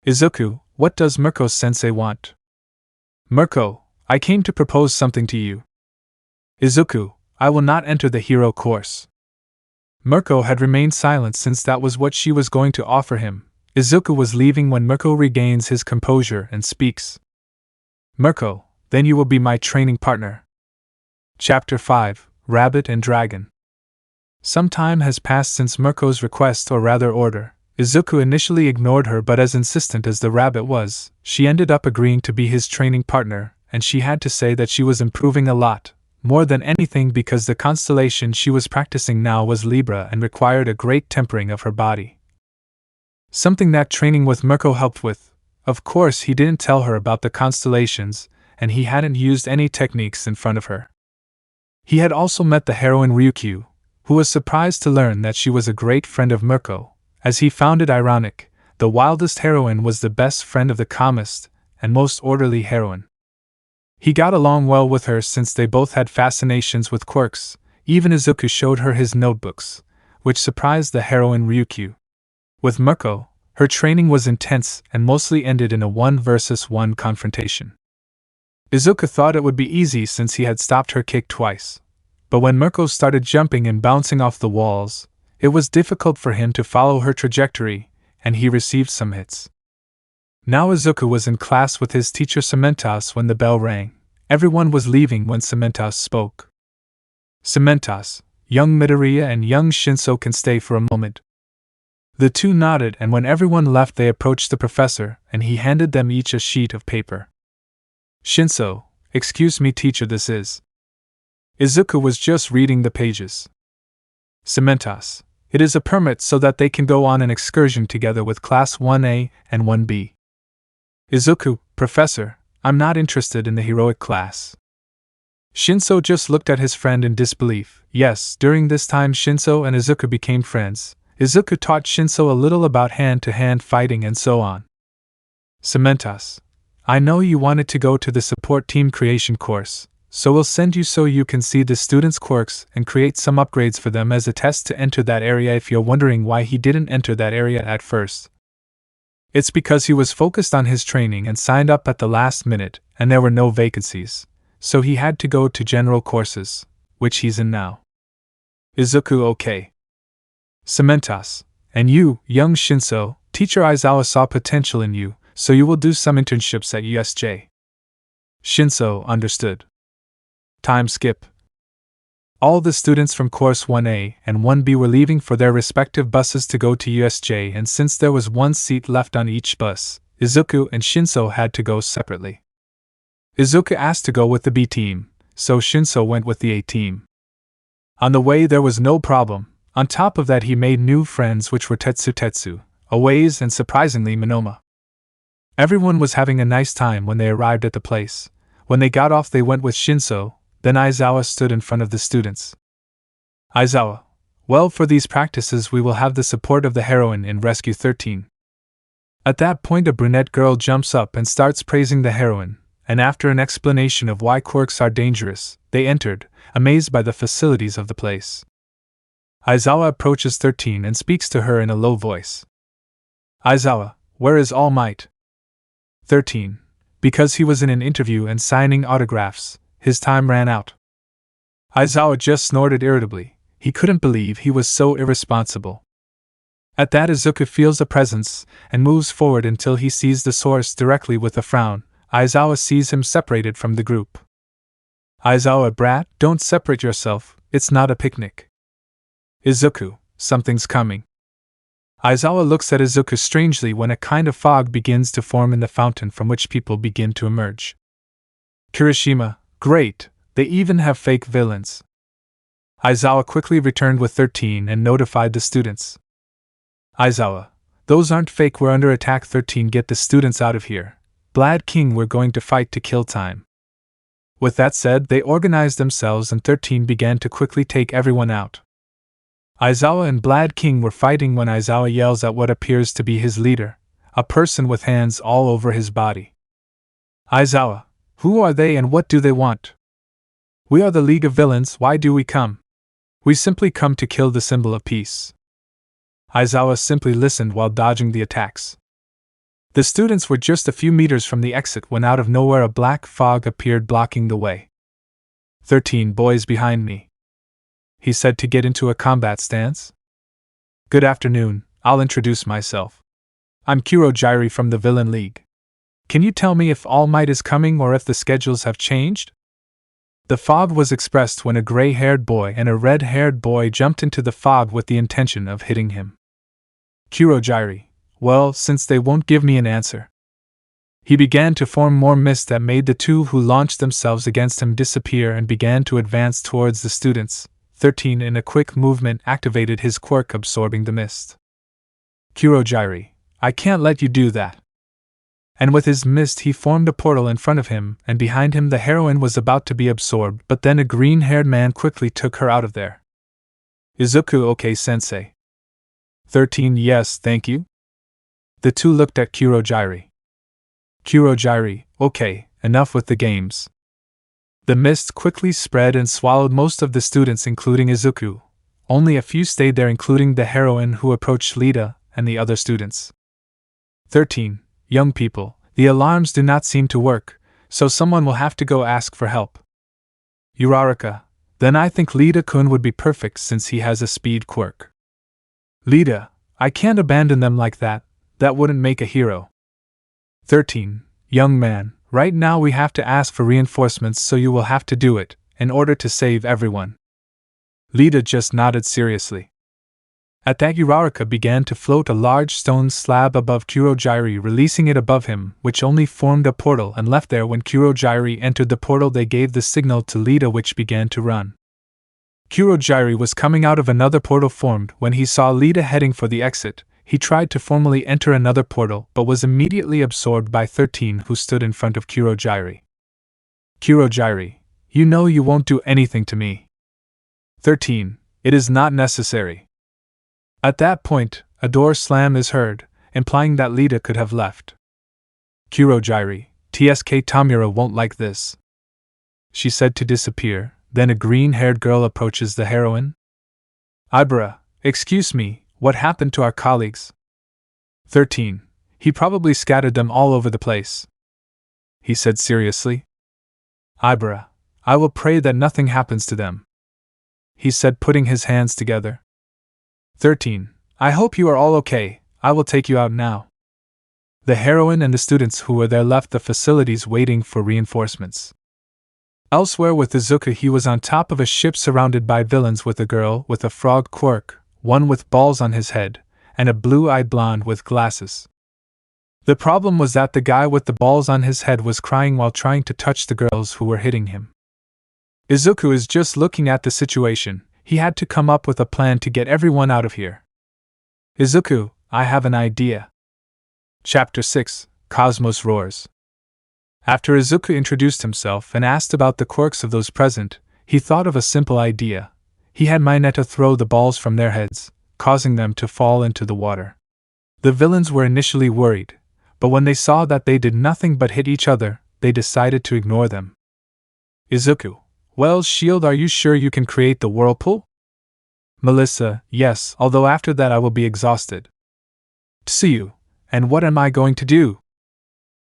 "Izuku, what does Mirko-sensei want?" "Mirko, I came to propose something to you." "Izuku, I will not enter the hero course." Mirko had remained silent since that was what she was going to offer him. Izuku was leaving when Mirko regains his composure and speaks. "Mirko, then you will be my training partner." Chapter 5, Rabbit and Dragon. Some time has passed since Mirko's request, or rather order. Izuku initially ignored her, but as insistent as the rabbit was, she ended up agreeing to be his training partner, and she had to say that she was improving a lot, more than anything because the constellation she was practicing now was Libra and required a great tempering of her body. Something that training with Mirko helped with. Of course, he didn't tell her about the constellations, and he hadn't used any techniques in front of her. He had also met the heroine Ryukyu, who was surprised to learn that she was a great friend of Mirko. As he found it ironic, the wildest heroine was the best friend of the calmest and most orderly heroine. He got along well with her since they both had fascinations with quirks. Even Izuku showed her his notebooks, which surprised the heroine Ryukyu. With Mirko, her training was intense and mostly ended in a 1-versus-1 confrontation. Izuku thought it would be easy since he had stopped her kick twice, but when Mirko started jumping and bouncing off the walls, it was difficult for him to follow her trajectory, and he received some hits. Now Izuku was in class with his teacher Cementos when the bell rang. Everyone was leaving when Cementos spoke. "Cementos, young Midoriya and young Shinso can stay for a moment." The two nodded, and when everyone left they approached the professor, and he handed them each a sheet of paper. "Shinso, excuse me teacher, this is..." Izuku was just reading the pages. "Cementos, it is a permit so that they can go on an excursion together with Class 1A and 1B. Izuku, Professor, I'm not interested in the heroic class." Shinso just looked at his friend in disbelief. Yes, during this time Shinso and Izuku became friends. Izuku taught Shinso a little about hand-to-hand fighting and so on. "Cementos, I know you wanted to go to the support team creation course, so we'll send you so you can see the students' quirks and create some upgrades for them as a test to enter that area. If you're wondering why he didn't enter that area at first, it's because he was focused on his training and signed up at the last minute, and there were no vacancies, so he had to go to general courses, which he's in now." Izuku, okay. "Cementos, and you, young Shinso, teacher Aizawa saw potential in you, so you will do some internships at USJ." Shinso understood. Time skip. All the students from Course 1A and 1B were leaving for their respective buses to go to USJ, and since there was one seat left on each bus, Izuku and Shinso had to go separately. Izuku asked to go with the B team, so Shinso went with the A team. On the way there was no problem. On top of that he made new friends, which were Tetsu, Aways, and surprisingly Minoma. Everyone was having a nice time when they arrived at the place. When they got off they went with Shinso, then Aizawa stood in front of the students. "Aizawa, well, for these practices we will have the support of the heroine in Rescue 13. At that point a brunette girl jumps up and starts praising the heroine, and after an explanation of why quirks are dangerous, they entered, amazed by the facilities of the place. Aizawa approaches 13 and speaks to her in a low voice. "Aizawa, where is All Might?" 13. Because he was in an interview and signing autographs, his time ran out. Aizawa just snorted irritably. He couldn't believe he was so irresponsible. At that Izuku feels a presence, and moves forward until he sees the source directly with a frown. Aizawa sees him separated from the group. Aizawa brat, don't separate yourself, it's not a picnic. Izuku, something's coming. Aizawa looks at Izuku strangely when a kind of fog begins to form in the fountain from which people begin to emerge. Kirishima, great, they even have fake villains. Aizawa quickly returned with 13 and notified the students. Aizawa, those aren't fake, we're under attack. 13, get the students out of here. Blad King, we're going to fight to kill time. With that said, they organized themselves and 13 began to quickly take everyone out. Aizawa and Blad King were fighting when Aizawa yells at what appears to be his leader, a person with hands all over his body. Aizawa, who are they and what do they want? We are the League of Villains, why do we come? We simply come to kill the symbol of peace. Aizawa simply listened while dodging the attacks. The students were just a few meters from the exit when out of nowhere a black fog appeared blocking the way. 13 boys behind me, he said to get into a combat stance. Good afternoon, I'll introduce myself. I'm Kurogyri from the Villain League. Can you tell me if All Might is coming or if the schedules have changed? The fog was expressed when a gray-haired boy and a red-haired boy jumped into the fog with the intention of hitting him. Kurogyri, well, since they won't give me an answer. He began to form more mist that made the two who launched themselves against him disappear and began to advance towards the students. 13 in a quick movement activated his quirk absorbing the mist. Kurogyri, I can't let you do that. And with his mist he formed a portal in front of him, and behind him the heroine was about to be absorbed, but then a green-haired man quickly took her out of there. Izuku, okay sensei. 13 yes, thank you. The two looked at Kurogyri. Kurogyri, okay, enough with the games. The mist quickly spread and swallowed most of the students including Izuku. Only a few stayed there including the heroine who approached Lida and the other students. 13. Young people, the alarms do not seem to work, so someone will have to go ask for help. Uraraka, then I think Lida-kun would be perfect since he has a speed quirk. Lida, I can't abandon them like that wouldn't make a hero. 13. Young man, right now we have to ask for reinforcements, so you will have to do it, in order to save everyone. Lida just nodded seriously. At that, Uraraka began to float a large stone slab above Kurogyri, releasing it above him, which only formed a portal and left there. When Kurogyri entered the portal, they gave the signal to Lida, which began to run. Kurogyri was coming out of another portal formed. When he saw Lida heading for the exit, he tried to formally enter another portal but was immediately absorbed by 13 who stood in front of Kurogyri. Kurogyri, you know you won't do anything to me. 13, it is not necessary. At that point, a door slam is heard, implying that Lida could have left. Kurogyri, TSK Tamura won't like this, she said to disappear. Then a green-haired girl approaches the heroine. Ibra, excuse me, what happened to our colleagues? 13. He probably scattered them all over the place, he said seriously. Ibra, I will pray that nothing happens to them, he said, putting his hands together. 13. I hope you are all okay, I will take you out now. The heroine and the students who were there left the facilities waiting for reinforcements. Elsewhere with Izuku, he was on top of a ship surrounded by villains with a girl with a frog quirk, one with balls on his head, and a blue-eyed blonde with glasses. The problem was that the guy with the balls on his head was crying while trying to touch the girls who were hitting him. Izuku is just looking at the situation. He had to come up with a plan to get everyone out of here. Izuku, I have an idea. Chapter 6, Cosmos Roars. After Izuku introduced himself and asked about the quirks of those present, he thought of a simple idea. He had Mineta throw the balls from their heads, causing them to fall into the water. The villains were initially worried, but when they saw that they did nothing but hit each other, they decided to ignore them. Izuku, well, Shield, are you sure you can create the whirlpool? Melissa, yes, although after that I will be exhausted. Tsuyu, and what am I going to do?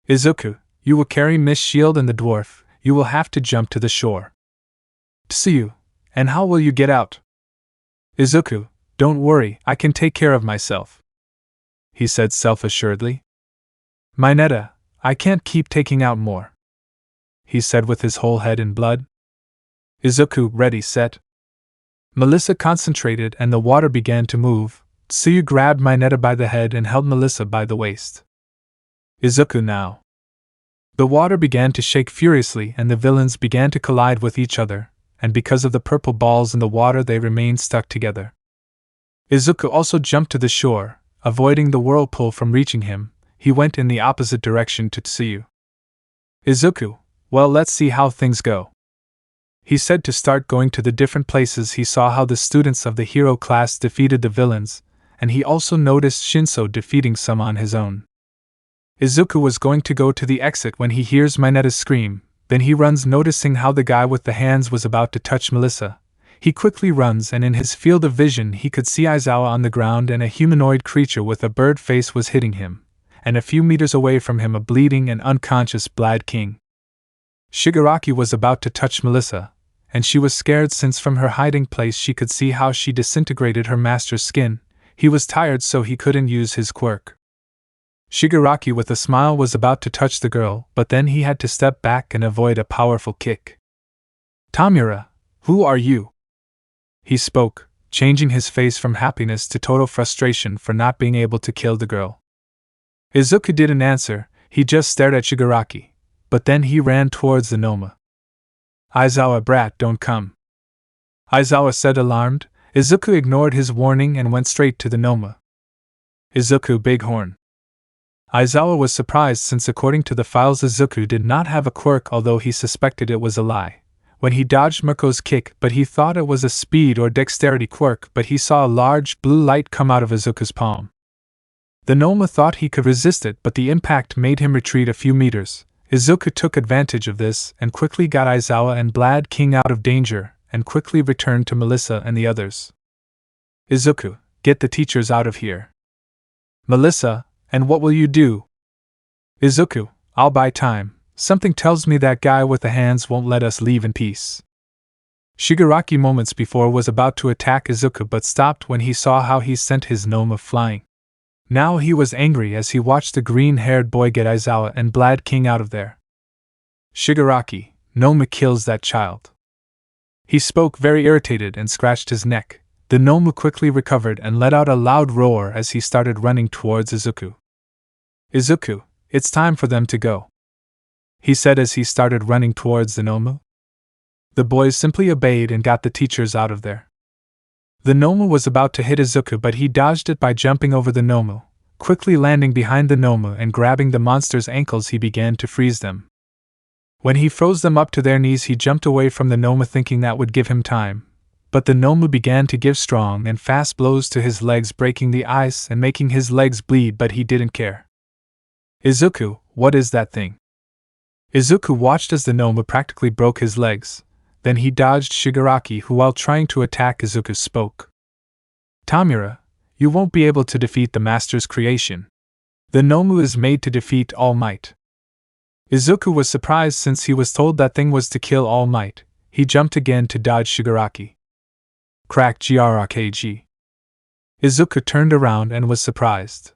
Izuku, you will carry Miss Shield and the dwarf. You will have to jump to the shore. Tsuyu, and how will you get out? Izuku, don't worry, I can take care of myself, he said self-assuredly. Mineta, I can't keep taking out more, he said with his whole head in blood. Izuku, ready, set. Melissa concentrated and the water began to move. Tsuyu grabbed Mineta by the head and held Melissa by the waist. Izuku, now. The water began to shake furiously and the villains began to collide with each other, and because of the purple balls in the water they remained stuck together. Izuku also jumped to the shore, avoiding the whirlpool from reaching him. He went in the opposite direction to Tsuyu. Izuku, well, let's see how things go. He said to start going to the different places. He saw how the students of the hero class defeated the villains, and he also noticed Shinso defeating some on his own. Izuku was going to go to the exit when he hears Mineta scream, then he runs, noticing how the guy with the hands was about to touch Melissa. He quickly runs and in his field of vision he could see Aizawa on the ground and a humanoid creature with a bird face was hitting him, and a few meters away from him a bleeding and unconscious Blad King. Shigaraki was about to touch Melissa, and she was scared since from her hiding place she could see how she disintegrated her master's skin. He was tired so he couldn't use his quirk. Shigaraki with a smile was about to touch the girl, but then he had to step back and avoid a powerful kick. Tamura, who are you? He spoke, changing his face from happiness to total frustration for not being able to kill the girl. Izuku didn't answer, he just stared at Shigaraki, but then he ran towards the Noma. Aizawa, brat, don't come. Aizawa said, alarmed. Izuku ignored his warning and went straight to the Noma. Izuku, bighorn. Aizawa was surprised since according to the files Izuku did not have a quirk, although he suspected it was a lie. When he dodged Mirko's kick, but he thought it was a speed or dexterity quirk, but he saw a large blue light come out of Izuku's palm. The Noma thought he could resist it, but the impact made him retreat a few meters. Izuku took advantage of this and quickly got Aizawa and Blad King out of danger, and quickly returned to Melissa and the others. Izuku, get the teachers out of here. Melissa, and what will you do? Izuku, I'll buy time. Something tells me that guy with the hands won't let us leave in peace. Shigaraki moments before was about to attack Izuku but stopped when he saw how he sent his Noma flying. Now he was angry as he watched the green-haired boy get Aizawa and Blad King out of there. Shigaraki, Noma kills that child. He spoke very irritated and scratched his neck. The Noma quickly recovered and let out a loud roar as he started running towards Izuku. Izuku, it's time for them to go, he said as he started running towards the Noma. The boys simply obeyed and got the teachers out of there. The Noma was about to hit Izuku but he dodged it by jumping over the Noma. Quickly landing behind the Noma and grabbing the monster's ankles he began to freeze them. When he froze them up to their knees he jumped away from the Noma thinking that would give him time. But the Noma began to give strong and fast blows to his legs, breaking the ice and making his legs bleed, but he didn't care. Izuku, what is that thing? Izuku watched as the Noma practically broke his legs. Then he dodged Shigaraki, who while trying to attack Izuku spoke. Tamura, you won't be able to defeat the master's creation. The Noma is made to defeat All Might. Izuku was surprised since he was told that thing was to kill All Might. He jumped again to dodge Shigaraki. Crack GRKG. Izuku turned around and was surprised.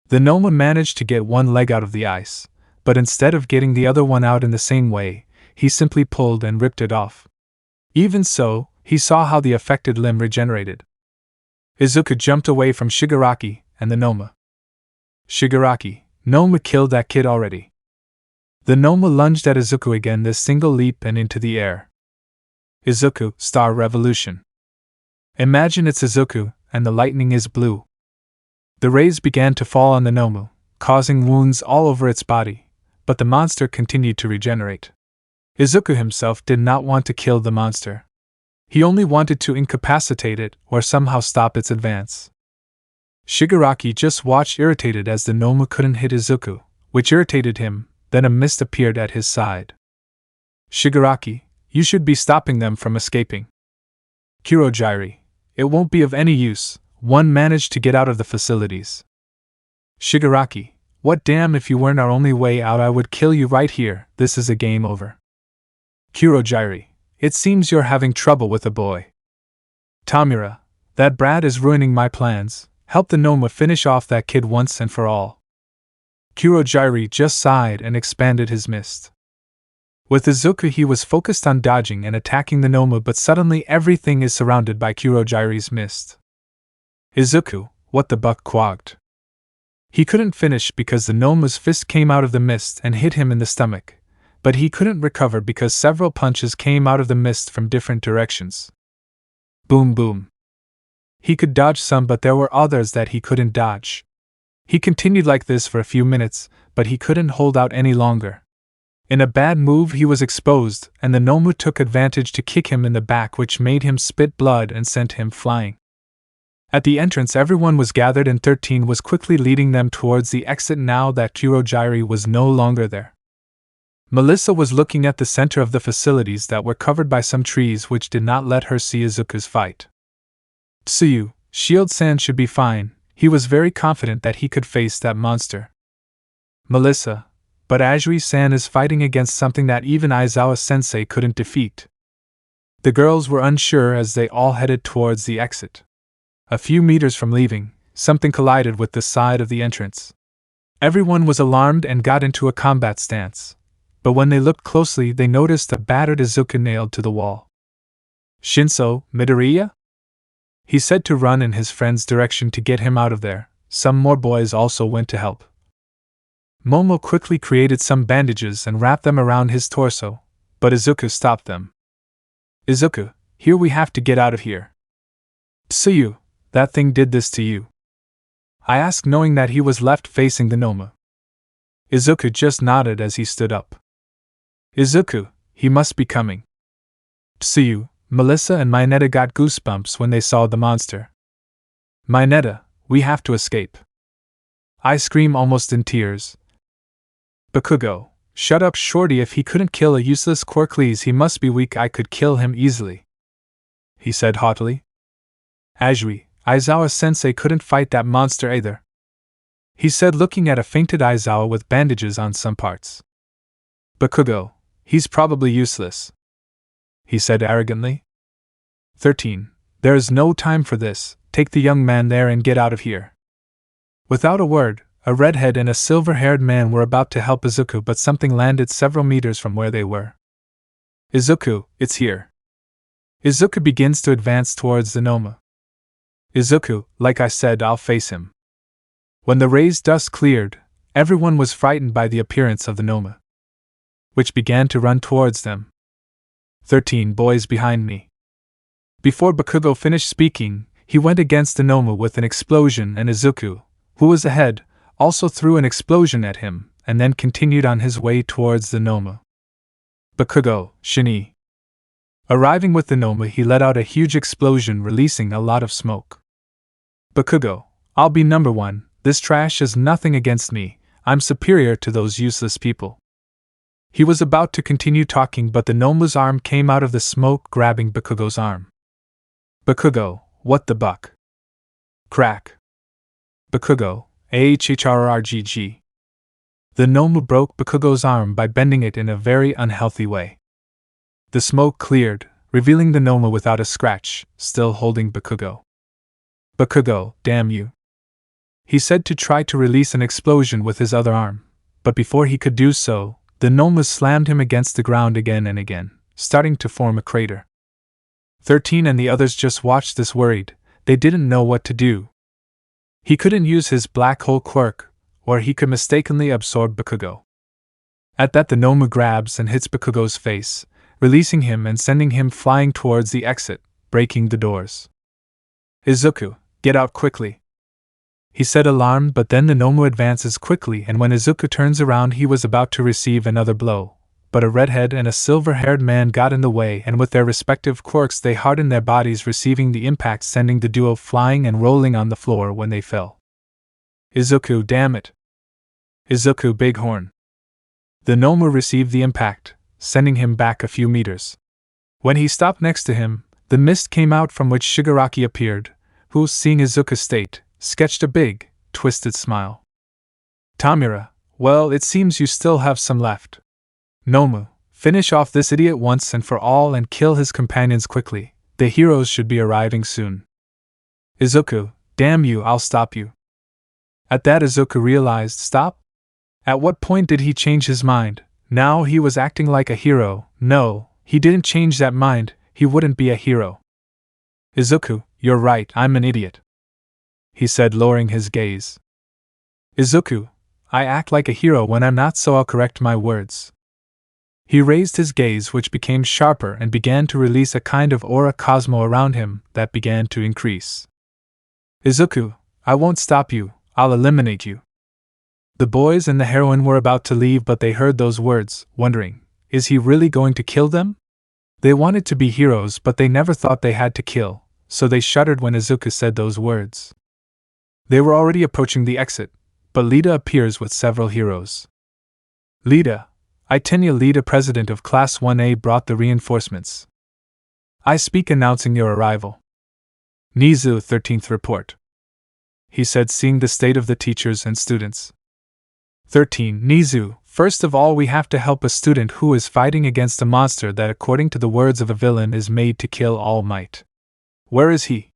The Noma managed to get one leg out of the ice, but instead of getting the other one out in the same way, he simply pulled and ripped it off. Even so, he saw how the affected limb regenerated. Izuku jumped away from Shigaraki and the Noma. Shigaraki, Noma killed that kid already. The Noma lunged at Izuku again, this single leap and into the air. Izuku, Star Revolution. Imagine it's Izuku, and the lightning is blue. The rays began to fall on the Noma, causing wounds all over its body, but the monster continued to regenerate. Izuku himself did not want to kill the monster. He only wanted to incapacitate it or somehow stop its advance. Shigaraki just watched irritated as the Noma couldn't hit Izuku, which irritated him. Then a mist appeared at his side. Shigaraki, you should be stopping them from escaping. Kurogyri, it won't be of any use. One managed to get out of the facilities. Shigaraki, what damn, if you weren't our only way out I would kill you right here. This is a game over. Kurogyri, it seems you're having trouble with a boy. Tamura, that brat is ruining my plans. Help the Noma finish off that kid once and for all. Kurogyri just sighed and expanded his mist. With Izuku he was focused on dodging and attacking the Noma, but suddenly everything is surrounded by Kurogiri's mist. Izuku, what the buck quagged. He couldn't finish because the Noma's fist came out of the mist and hit him in the stomach, but he couldn't recover because several punches came out of the mist from different directions. Boom boom. He could dodge some, but there were others that he couldn't dodge. He continued like this for a few minutes, but he couldn't hold out any longer. In a bad move he was exposed, and the Nomu took advantage to kick him in the back, which made him spit blood and sent him flying. At the entrance everyone was gathered and 13 was quickly leading them towards the exit now that Kurogiri was no longer there. Melissa was looking at the center of the facilities that were covered by some trees which did not let her see Izuku's fight. Tsuyu, Shield-san should be fine. He was very confident that he could face that monster. Melissa, but Ajuri-san is fighting against something that even Aizawa-sensei couldn't defeat. The girls were unsure as they all headed towards the exit. A few meters from leaving, something collided with the side of the entrance. Everyone was alarmed and got into a combat stance, but when they looked closely they noticed a battered Izuku nailed to the wall. Shinso, Midoriya? He said to run in his friend's direction to get him out of there. Some more boys also went to help. Momo quickly created some bandages and wrapped them around his torso, but Izuku stopped them. Izuku, here we have to get out of here. Tsuyu, that thing did this to you? I asked, knowing that he was left facing the Noma. Izuku just nodded as he stood up. Izuku, he must be coming. Tsuyu, Melissa and Mineta got goosebumps when they saw the monster. Mineta, we have to escape. I scream almost in tears. Bakugo, shut up shorty, if he couldn't kill a useless Quirkless he must be weak, I could kill him easily, he said haughtily. Ajuri, Aizawa-sensei couldn't fight that monster either, he said, looking at a fainted Aizawa with bandages on some parts. Bakugo, he's probably useless, he said arrogantly. 13. There is no time for this, take the young man there and get out of here. Without a word, a redhead and a silver-haired man were about to help Izuku, but something landed several meters from where they were. Izuku, it's here. Izuku begins to advance towards the Noma. Izuku, like I said, I'll face him. When the raised dust cleared, everyone was frightened by the appearance of the Noma, which began to run towards them. 13 boys behind me. Before Bakugo finished speaking, he went against the Noma with an explosion, and Izuku, who was ahead, also threw an explosion at him, and then continued on his way towards the Noma. Bakugo, Shini. Arriving with the Noma, he let out a huge explosion, releasing a lot of smoke. Bakugo, I'll be number one, this trash is nothing against me, I'm superior to those useless people. He was about to continue talking, but the Noma's arm came out of the smoke, grabbing Bakugo's arm. Bakugo, what the buck? Crack. Bakugo, AHHRRGG. The Noma broke Bakugo's arm by bending it in a very unhealthy way. The smoke cleared, revealing the Noma without a scratch, still holding Bakugo. Bakugo, damn you, he said to try to release an explosion with his other arm, but before he could do so, the Noma slammed him against the ground again and again, starting to form a crater. 13 and the others just watched this worried, they didn't know what to do. He couldn't use his black hole quirk, or he could mistakenly absorb Bakugo. At that the Noma grabs and hits Bakugo's face, releasing him and sending him flying towards the exit, breaking the doors. Izuku, get out quickly, he said, alarmed, but then the Noma advances quickly, and when Izuku turns around he was about to receive another blow, but a redhead and a silver-haired man got in the way, and with their respective quirks they hardened their bodies, receiving the impact, sending the duo flying and rolling on the floor when they fell. Izuku, damn it. Izuku, Bighorn. The Noma received the impact, sending him back a few meters. When he stopped next to him, the mist came out from which Shigaraki appeared, who, seeing Izuku's state, sketched a big, twisted smile. Tamura, well, it seems you still have some left. Nomu, finish off this idiot once and for all and kill his companions quickly, the heroes should be arriving soon. Izuku, damn you, I'll stop you. At that Izuku realized, stop? At what point did he change his mind, Now he was acting like a hero. No, he didn't change that mind, he wouldn't be a hero. Izuku, you're right, I'm an idiot, he said, lowering his gaze. Izuku, I act like a hero when I'm not, so I'll correct my words. He raised his gaze, which became sharper, and began to release a kind of aura cosmo around him that began to increase. Izuku, I won't stop you, I'll eliminate you. The boys and the heroine were about to leave, but they heard those words, wondering, is he really going to kill them? They wanted to be heroes, but they never thought they had to kill, so they shuddered when Izuku said those words. They were already approaching the exit, but Lida appears with several heroes. Lida, Lida, president of Class 1A, brought the reinforcements. I speak announcing your arrival. Nizu, 13th report, he said, seeing the state of the teachers and students. 13. Nizu, first of all we have to help a student who is fighting against a monster that, according to the words of a villain, is made to kill all might. Where is he?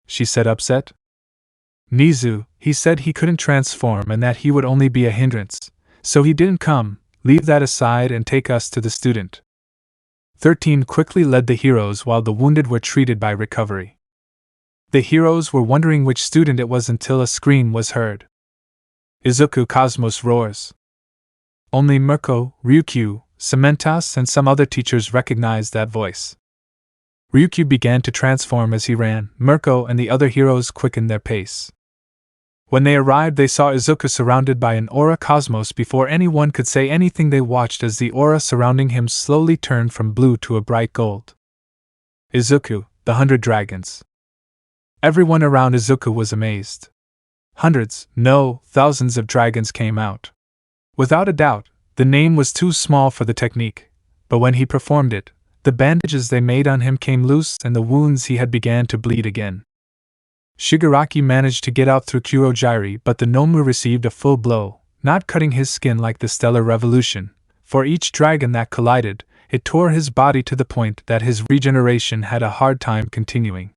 She said, upset. Nizu, he said he couldn't transform and that he would only be a hindrance, so he didn't come. Leave that aside and take us to the student. 13 quickly led the heroes while the wounded were treated by recovery. The heroes were wondering which student it was until a scream was heard. Izuku Cosmos roars. Only Mirko, Ryukyu, Cementas, and some other teachers recognized that voice. Ryukyu began to transform as he ran. Mirko and the other heroes quickened their pace. When they arrived, they saw Izuku surrounded by an aura cosmos. Before anyone could say anything, they watched as the aura surrounding him slowly turned from blue to a bright gold. Izuku, the 100 dragons. Everyone around Izuku was amazed. Hundreds, no, thousands of dragons came out. Without a doubt, the name was too small for the technique, but when he performed it, the bandages they made on him came loose and the wounds he had began to bleed again. Shigaraki managed to get out through Kurogyri, but the Nomu received a full blow, not cutting his skin like the Stellar Revolution. For each dragon that collided, it tore his body to the point that his regeneration had a hard time continuing.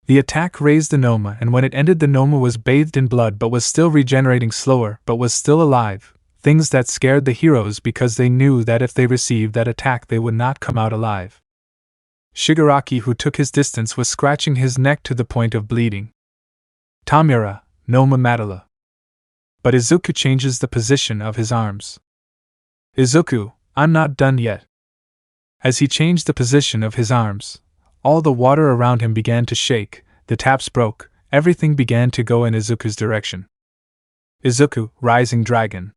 The attack raised the Noma, and when it ended, the Noma was bathed in blood but was still regenerating slower, but was still alive, things that scared the heroes because they knew that if they received that attack they would not come out alive. Shigaraki, who took his distance, was scratching his neck to the point of bleeding. Tamura, Noma Matala. But Izuku changes the position of his arms. Izuku, I'm not done yet. As he changed the position of his arms, all the water around him began to shake, the taps broke, everything began to go in Izuku's direction. Izuku, rising dragon.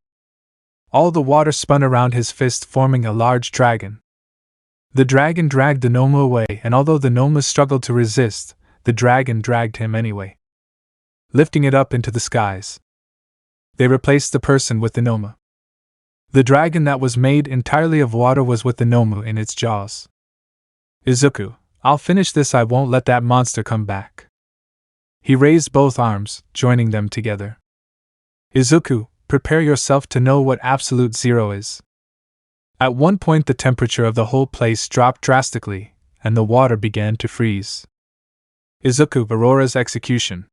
All the water spun around his fist, forming a large dragon. The dragon dragged the Noma away, and although the Noma struggled to resist, the dragon dragged him anyway, lifting it up into the skies. They replaced the person with the Noma. The dragon that was made entirely of water was with the Noma in its jaws. Izuku, I'll finish this, I won't let that monster come back. He raised both arms, joining them together. Izuku, prepare yourself to know what absolute zero is. At one point the temperature of the whole place dropped drastically, and the water began to freeze. Izuku, Aurora's execution.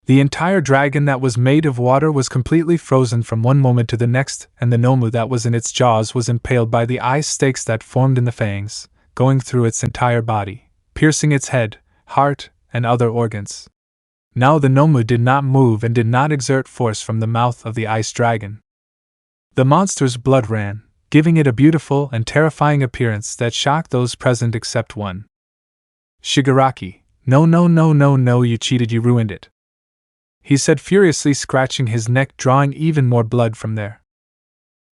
The entire dragon that was made of water was completely frozen from one moment to the next, and the Nomu that was in its jaws was impaled by the ice stakes that formed in the fangs, going through its entire body, piercing its head, heart, and other organs. Now the Nomu did not move and did not exert force from the mouth of the ice dragon. The monster's blood ran, giving it a beautiful and terrifying appearance that shocked those present except one. Shigaraki, no, you cheated, you ruined it, he said furiously, scratching his neck, drawing even more blood from there.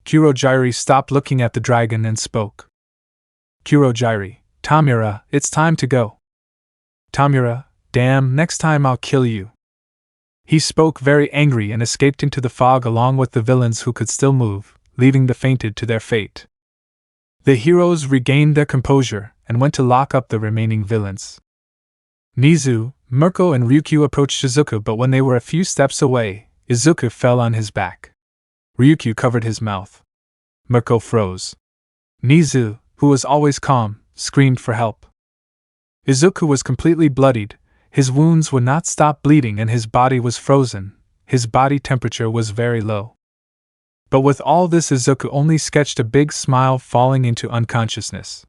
Kurogyri stopped looking at the dragon and spoke. Kurogyri, Tamura, it's time to go. Tamura, damn, next time I'll kill you. He spoke very angry and escaped into the fog along with the villains who could still move, leaving the fainted to their fate. The heroes regained their composure and went to lock up the remaining villains. Nizu, Mirko, and Ryukyu approached Izuku, but when they were a few steps away, Izuku fell on his back. Ryukyu covered his mouth. Mirko froze. Nizu, who was always calm, screamed for help. Izuku was completely bloodied, his wounds would not stop bleeding and his body was frozen, his body temperature was very low. But with all this, Izuku only sketched a big smile, falling into unconsciousness.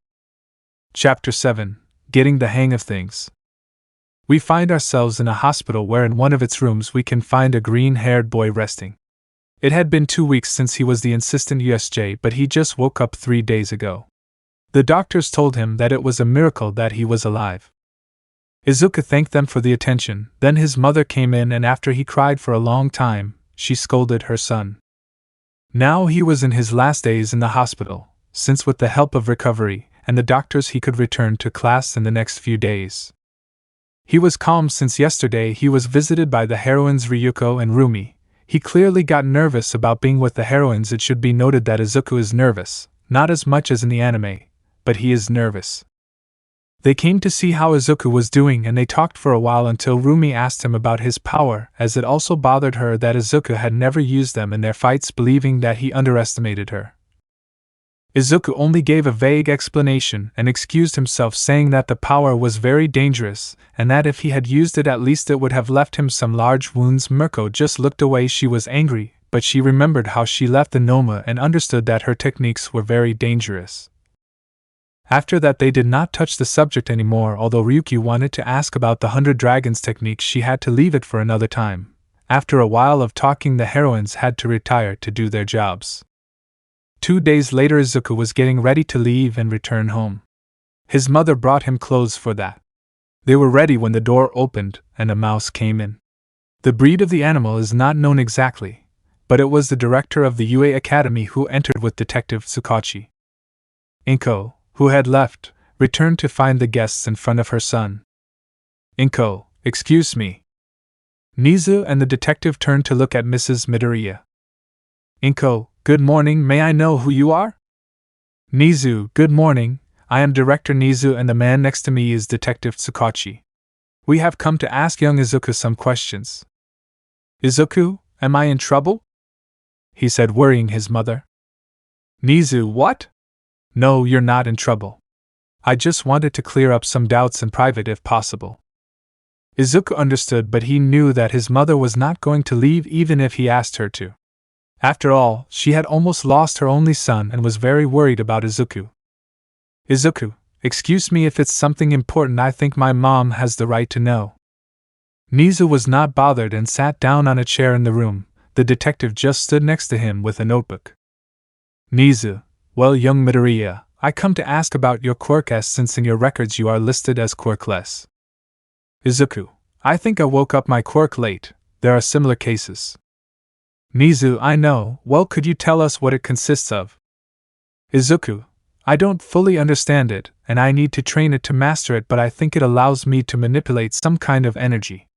Chapter 7: Getting the Hang of Things. We find ourselves in a hospital where in one of its rooms we can find a green-haired boy resting. It had been 2 weeks since he was the assistant USJ, but he just woke up 3 days ago. The doctors told him that it was a miracle that he was alive. Izuku thanked them for the attention, then his mother came in, and after he cried for a long time, she scolded her son. Now he was in his last days in the hospital, since with the help of recovery and the doctors he could return to class in the next few days. He was calm since yesterday he was visited by the heroines Ryuko and Rumi. He clearly got nervous about being with the heroines. It should be noted that Izuku is nervous, not as much as in the anime, but he is nervous. They came to see how Izuku was doing, and they talked for a while until Rumi asked him about his power, as it also bothered her that Izuku had never used them in their fights, believing that he underestimated her. Izuku only gave a vague explanation and excused himself, saying that the power was very dangerous, and that if he had used it at least it would have left him some large wounds. Mirko just looked away. She was angry, but she remembered how she left the Noma and understood that her techniques were very dangerous. After that they did not touch the subject anymore. Although Ryuki wanted to ask about the 100 Dragons technique, she had to leave it for another time. After a while of talking, the heroines had to retire to do their jobs. 2 days later, Izuku was getting ready to leave and return home. His mother brought him clothes for that. They were ready when the door opened and a mouse came in. The breed of the animal is not known exactly, but it was the director of the UA Academy who entered with Detective Tsukachi. Inko, who had left, returned to find the guests in front of her son. Inko, excuse me. Nizu and the detective turned to look at Mrs. Midoriya. Inko, good morning, may I know who you are? Nizu, good morning, I am Director Nizu and the man next to me is Detective Tsukachi. We have come to ask young Izuku some questions. Izuku, am I in trouble? He said, worrying his mother. Nizu, what? No, you're not in trouble. I just wanted to clear up some doubts in private if possible. Izuku understood, but he knew that his mother was not going to leave even if he asked her to. After all, she had almost lost her only son and was very worried about Izuku. Izuku, excuse me if it's something important. I think my mom has the right to know. Nizu was not bothered and sat down on a chair in the room. The detective just stood next to him with a notebook. Nizu, well, young Midoriya, I come to ask about your Quirkless, since in your records you are listed as Quirkless. Izuku, I think I woke up my Quirk late. There are similar cases. Nizu, I know. Well, could you tell us what it consists of? Izuku, I don't fully understand it, and I need to train it to master it, but I think it allows me to manipulate some kind of energy.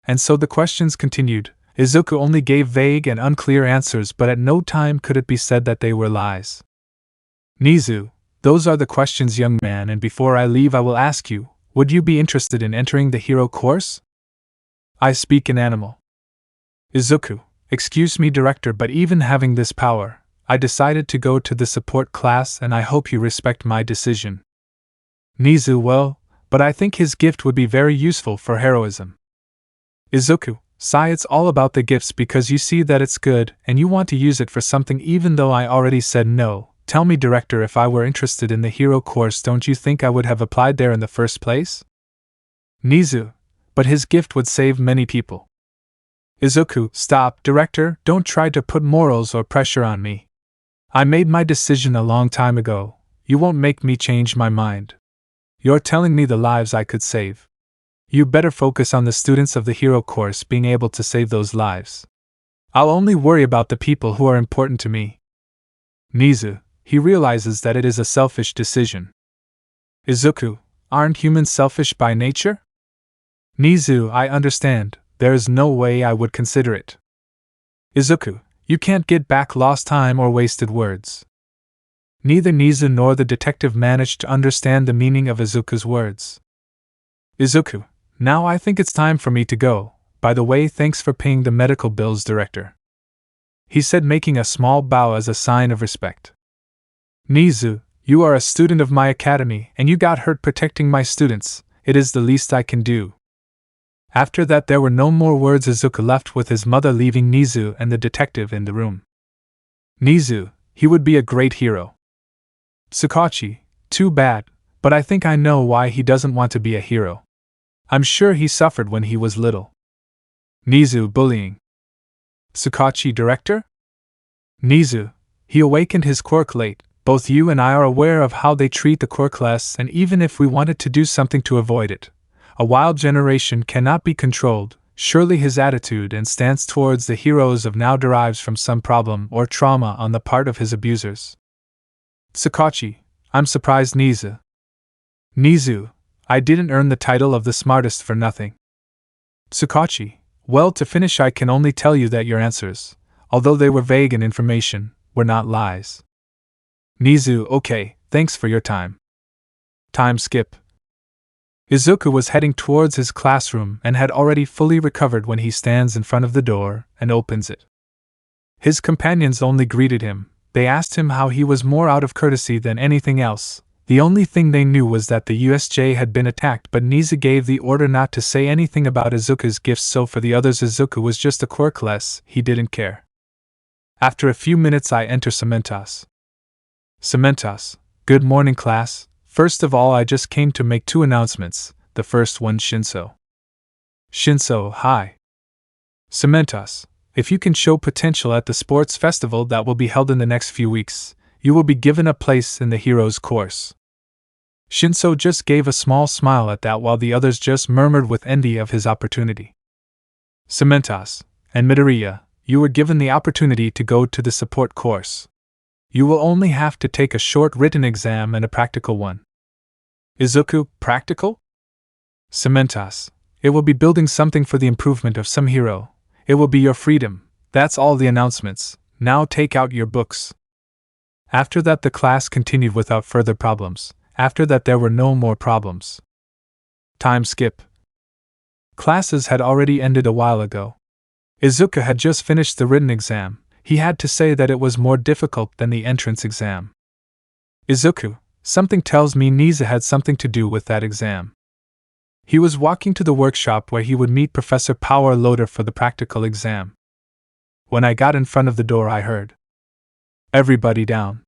And so the questions continued. Izuku only gave vague and unclear answers, but at no time could it be said that they were lies. Nizu, those are the questions, young man, and before I leave I will ask you, would you be interested in entering the hero course? I speak in animal. Izuku, excuse me, director, but even having this power, I decided to go to the support class and I hope you respect my decision. Nizu, well, but I think his gift would be very useful for heroism. Izuku, Sai, it's all about the gifts because you see that it's good and you want to use it for something even though I already said no. Tell me, director, if I were interested in the hero course, don't you think I would have applied there in the first place? Nizu, but his gift would save many people. Izuku, stop, director, don't try to put morals or pressure on me. I made my decision a long time ago. You won't make me change my mind. You're telling me the lives I could save. You better focus on the students of the hero course being able to save those lives. I'll only worry about the people who are important to me. Nizu, he realizes that it is a selfish decision. Izuku, aren't humans selfish by nature? Nizu, I understand, there is no way I would consider it. Izuku, you can't get back lost time or wasted words. Neither Nizu nor the detective managed to understand the meaning of Izuku's words. Izuku, now I think it's time for me to go. By the way, thanks for paying the medical bills, director. He said, making a small bow as a sign of respect. Nizu, you are a student of my academy and you got hurt protecting my students. It is the least I can do. After that there were no more words. Izuku left with his mother, leaving Nizu and the detective in the room. Nizu, he would be a great hero. Tsukachi, too bad, but I think I know why he doesn't want to be a hero. I'm sure he suffered when he was little. Nizu, bullying. Tsukachi, director? Nizu, he awakened his quirk late. Both you and I are aware of how they treat the quirkless, and even if we wanted to do something to avoid it, a wild generation cannot be controlled. Surely his attitude and stance towards the heroes of now derives from some problem or trauma on the part of his abusers. Tsukachi, I'm surprised. Nizu. Nizu, I didn't earn the title of the smartest for nothing. Tsukachi, well, to finish, I can only tell you that your answers, although they were vague in information, were not lies. Nizu, okay, thanks for your time. Time skip. Izuku was heading towards his classroom and had already fully recovered when he stands in front of the door and opens it. His companions only greeted him. They asked him how he was more out of courtesy than anything else. The only thing they knew was that the USJ had been attacked, but Nizu gave the order not to say anything about Izuku's gifts, so for the others Izuku was just a quirkless, he didn't care. After a few minutes I enter Cementos. Cementos, good morning class. First of all, I just came to make 2 announcements. The first one, Shinso. Shinso, hi. Cementos, if you can show potential at the sports festival that will be held in the next few weeks, you will be given a place in the Heroes course. Shinso just gave a small smile at that while the others just murmured with envy of his opportunity. Cementos, and Midoriya, you were given the opportunity to go to the support course. You will only have to take a short written exam and a practical one. Izuku, practical? Cementos, it will be building something for the improvement of some hero. It will be your freedom. That's all the announcements. Now take out your books. After that the class continued without further problems. After that there were no more problems. Time skip. Classes had already ended a while ago. Izuku had just finished the written exam. He had to say that it was more difficult than the entrance exam. Izuku, something tells me Nizu had something to do with that exam. He was walking to the workshop where he would meet Professor Power Loader for the practical exam. When I got in front of the door I heard, "Everybody down."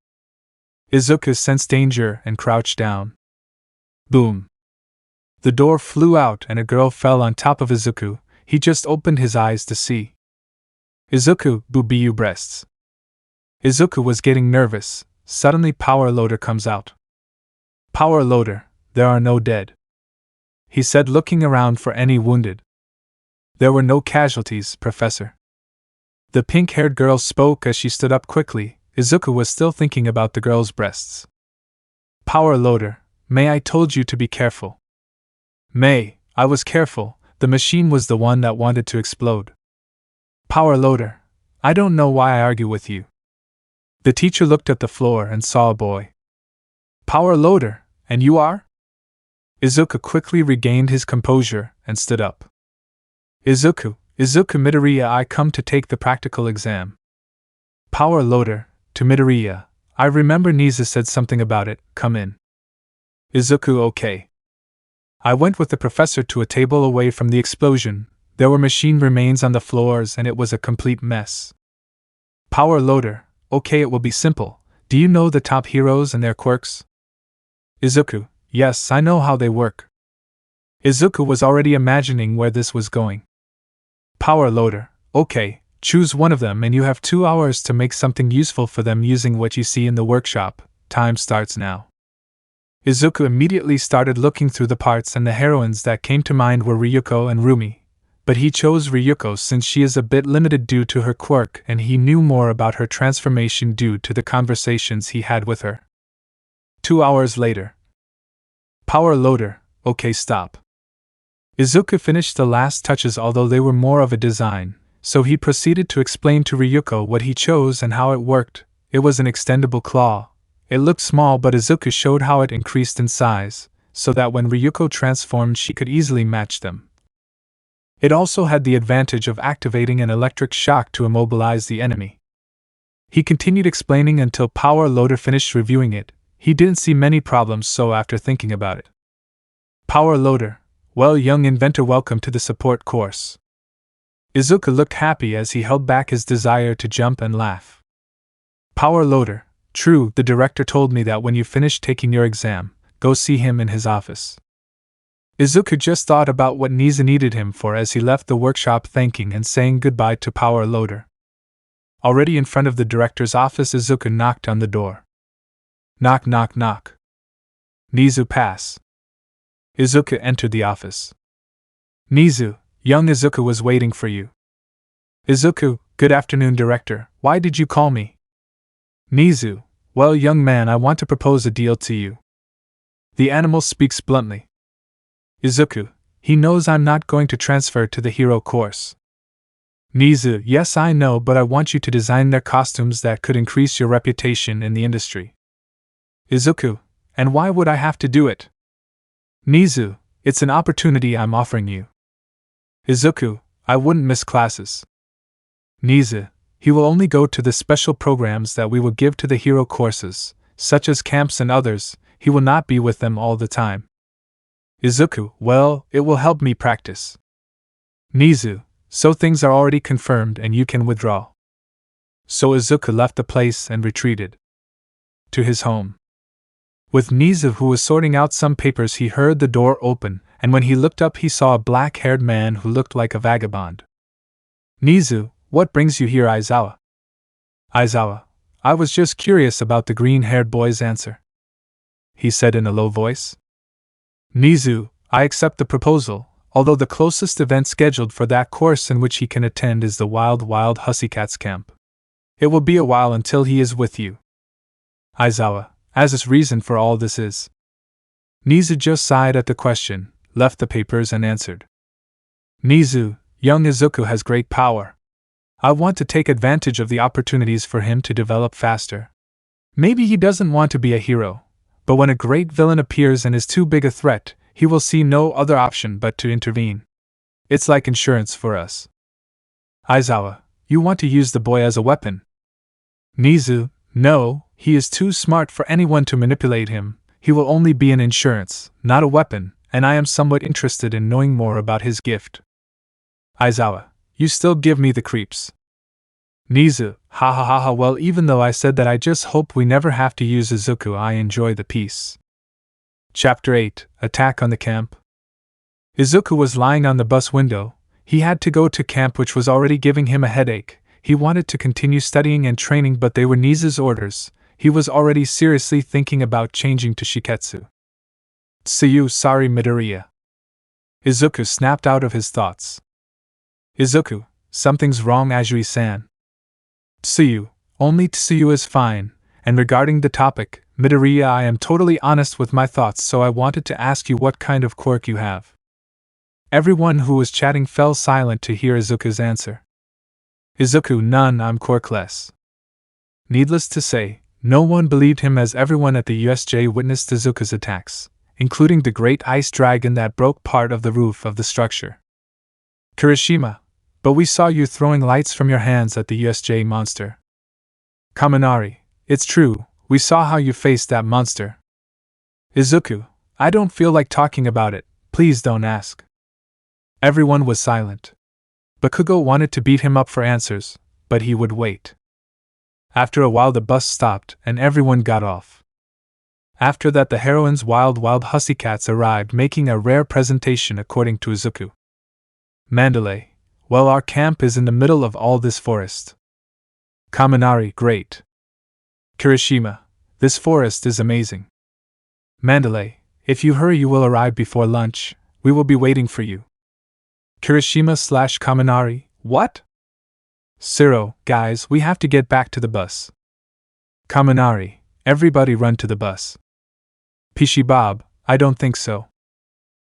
Izuku sensed danger and crouched down. Boom. The door flew out and a girl fell on top of Izuku. He just opened his eyes to see Izuku, boobiu breasts. Izuku was getting nervous. Suddenly Power Loader comes out. "Power Loader, there are no dead," he said, looking around for any wounded. "There were no casualties, Professor." The pink-haired girl spoke as she stood up quickly. Izuku was still thinking about the girl's breasts. "Power Loader, May, I told you to be careful." "May, I was careful. The machine was the one that wanted to explode." "Power Loader, I don't know why I argue with you." The teacher looked at the floor and saw a boy. "Power Loader, and you are?" Izuku quickly regained his composure and stood up. Izuku Midoriya, I come to take the practical exam." Power Loader, to Midoriya, "I remember Nizu said something about it, come in." Izuku, okay. I went with the professor to a table away from the explosion. There were machine remains on the floors and it was a complete mess. Power Loader, okay, it will be simple. Do you know the top heroes and their quirks? Izuku, yes, I know how they work. Izuku was already imagining where this was going. Power Loader, okay, choose one of them and you have 2 hours to make something useful for them using what you see in the workshop. Time starts now. Izuku immediately started looking through the parts, and the heroines that came to mind were Ryuko and Rumi. But he chose Ryuko since she is a bit limited due to her quirk, and he knew more about her transformation due to the conversations he had with her. 2 hours later. Power Loader, okay, stop. Izuku finished the last touches, although they were more of a design, so he proceeded to explain to Ryuko what he chose and how it worked. It was an extendable claw. It looked small, but Izuku showed how it increased in size, so that when Ryuko transformed she could easily match them. It also had the advantage of activating an electric shock to immobilize the enemy. He continued explaining until Power Loader finished reviewing it. He didn't see many problems, so after thinking about it. Power Loader, well, young inventor, welcome to the support course. Izuku looked happy as he held back his desire to jump and laugh. Power loader. True, the director told me that when you finish taking your exam, go see him in his office. Izuku just thought about what Niza needed him for as he left the workshop, thanking and saying goodbye to Power Loader. Already in front of the director's office, Izuku knocked on the door. Knock, knock, knock. Nizu, pass. Izuku entered the office. Nizu, young Izuku was waiting for you. Izuku, good afternoon, director. Why did you call me? Nizu, well, young man, I want to propose a deal to you. The animal speaks bluntly. Izuku, he knows I'm not going to transfer to the hero course. Nizu, yes, I know, but I want you to design their costumes that could increase your reputation in the industry. Izuku, and why would I have to do it? Nizu, it's an opportunity I'm offering you. Izuku, I wouldn't miss classes. Nizu, he will only go to the special programs that we will give to the hero courses, such as camps and others. He will not be with them all the time. Izuku, well, it will help me practice. Nizu, so things are already confirmed and you can withdraw. So Izuku left the place and retreated to his home. With Nizu, who was sorting out some papers, he heard the door open, and when he looked up he saw a black-haired man who looked like a vagabond. Nizu, what brings you here, Aizawa? Aizawa, I was just curious about the green-haired boy's answer, he said in a low voice. Nizu, I accept the proposal, although the closest event scheduled for that course in which he can attend is the Wild Hussycats camp. It will be a while until he is with you. Aizawa, as his reason for all this is. Nizu just sighed at the question, left the papers and answered. Nizu, young Izuku has great power. I want to take advantage of the opportunities for him to develop faster. Maybe he doesn't want to be a hero, but when a great villain appears and is too big a threat, he will see no other option but to intervene. It's like insurance for us. Aizawa, you want to use the boy as a weapon? Nizu, no, he is too smart for anyone to manipulate him. He will only be an insurance, not a weapon, and I am somewhat interested in knowing more about his gift. Aizawa, you still give me the creeps. Nizu, ha ha ha ha, well, even though I said that, I just hope we never have to use Izuku. I enjoy the peace. Chapter 8, Attack on the Camp. Izuku was lying on the bus window. He had to go to camp, which was already giving him a headache. He wanted to continue studying and training, but they were Nizu's orders. He was already seriously thinking about changing to Shiketsu. Tsuyu, sorry Midoriya. Izuku snapped out of his thoughts. Izuku, something's wrong, Azui-san. Tsuyu, only Tsuyu is fine, and regarding the topic, Midoriya, I am totally honest with my thoughts, so I wanted to ask you what kind of quirk you have. Everyone who was chatting fell silent to hear Izuku's answer. Izuku, none, I'm quirkless. Needless to say, no one believed him, as everyone at the USJ witnessed Izuku's attacks, including the great ice dragon that broke part of the roof of the structure. Kirishima, but we saw you throwing lights from your hands at the USJ monster. Kaminari, it's true, we saw how you faced that monster. Izuku, I don't feel like talking about it, please don't ask. Everyone was silent. Bakugo wanted to beat him up for answers, but he would wait. After a while the bus stopped and everyone got off. After that the heroine's wild Hussycats arrived, making a rare presentation according to Izuku. Mandalay, well, our camp is in the middle of all this forest. Kaminari, great. Kirishima, this forest is amazing. Mandalay, if you hurry you will arrive before lunch, we will be waiting for you. Kirishima/Kaminari, what? Siro, guys, we have to get back to the bus. Kaminari, everybody run to the bus. Pishibob, I don't think so.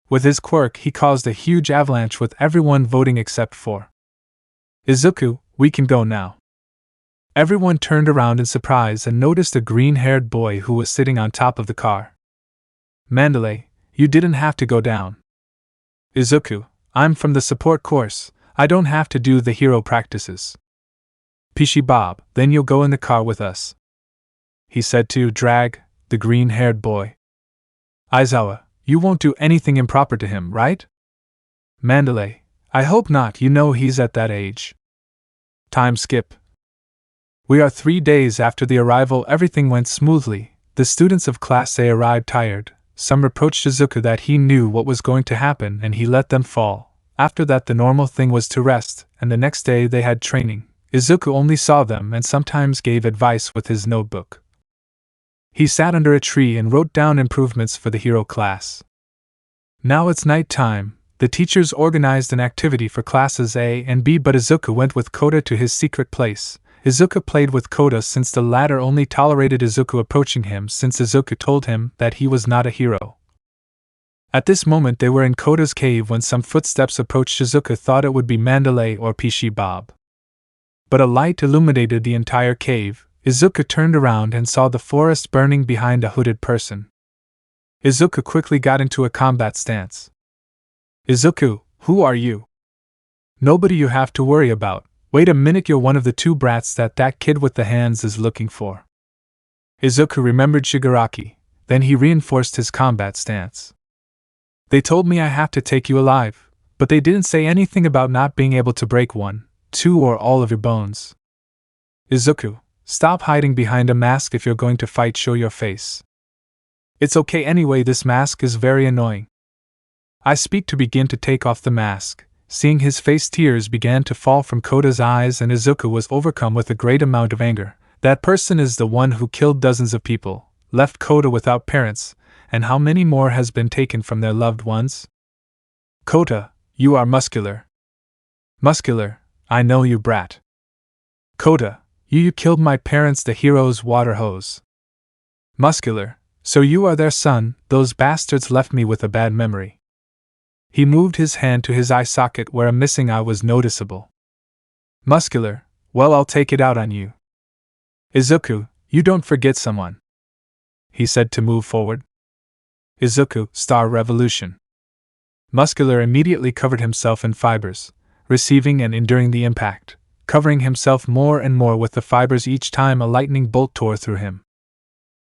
With his quirk he caused a huge avalanche with everyone voting except for Izuku. We can go now. Everyone turned around in surprise and noticed a green-haired boy who was sitting on top of the car. Mandalay, you didn't have to go down. Izuku, I'm from the support course, I don't have to do the hero practices. Pishibob, then you'll go in the car with us, he said to Drag, the green-haired boy. Aizawa, you won't do anything improper to him, right? Mandalay, I hope not, you know he's at that age. Time skip. We are 3 days after the arrival. Everything went smoothly. The students of Class A arrived tired. Some reproached Izuku that he knew what was going to happen and he let them fall. After that the normal thing was to rest, and the next day they had training. Izuku only saw them and sometimes gave advice with his notebook. He sat under a tree and wrote down improvements for the hero class. Now it's night time. The teachers organized an activity for classes A and B, but Izuku went with Kota to his secret place. Izuku played with Kota since the latter only tolerated Izuku approaching him since Izuku told him that he was not a hero. At this moment they were in Kota's cave when some footsteps approached. Izuku thought it would be Mandalay or Pishi Bob. But a light illuminated the entire cave. Izuku turned around and saw the forest burning behind a hooded person. Izuku quickly got into a combat stance. Izuku, who are you? Nobody you have to worry about. Wait a minute, you're one of the 2 brats that kid with the hands is looking for. Izuku remembered Shigaraki, then he reinforced his combat stance. They told me I have to take you alive, but they didn't say anything about not being able to break 1, 2 or all of your bones. Izuku, stop hiding behind a mask. If you're going to fight, show your face. It's okay anyway, this mask is very annoying. I speak to begin to take off the mask. Seeing his face, tears began to fall from Kota's eyes and Izuku was overcome with a great amount of anger. That person is the one who killed dozens of people, left Kota without parents, and how many more has been taken from their loved ones? Kota, you are muscular. Muscular, I know you, brat. Kota, you killed my parents, the hero's water hose. Muscular, so you are their son. Those bastards left me with a bad memory. He moved his hand to his eye socket where a missing eye was noticeable. Muscular, well, I'll take it out on you. Izuku, you don't forget someone. He said to move forward. Izuku, Star Revolution. Muscular immediately covered himself in fibers, receiving and enduring the impact, covering himself more and more with the fibers each time a lightning bolt tore through him.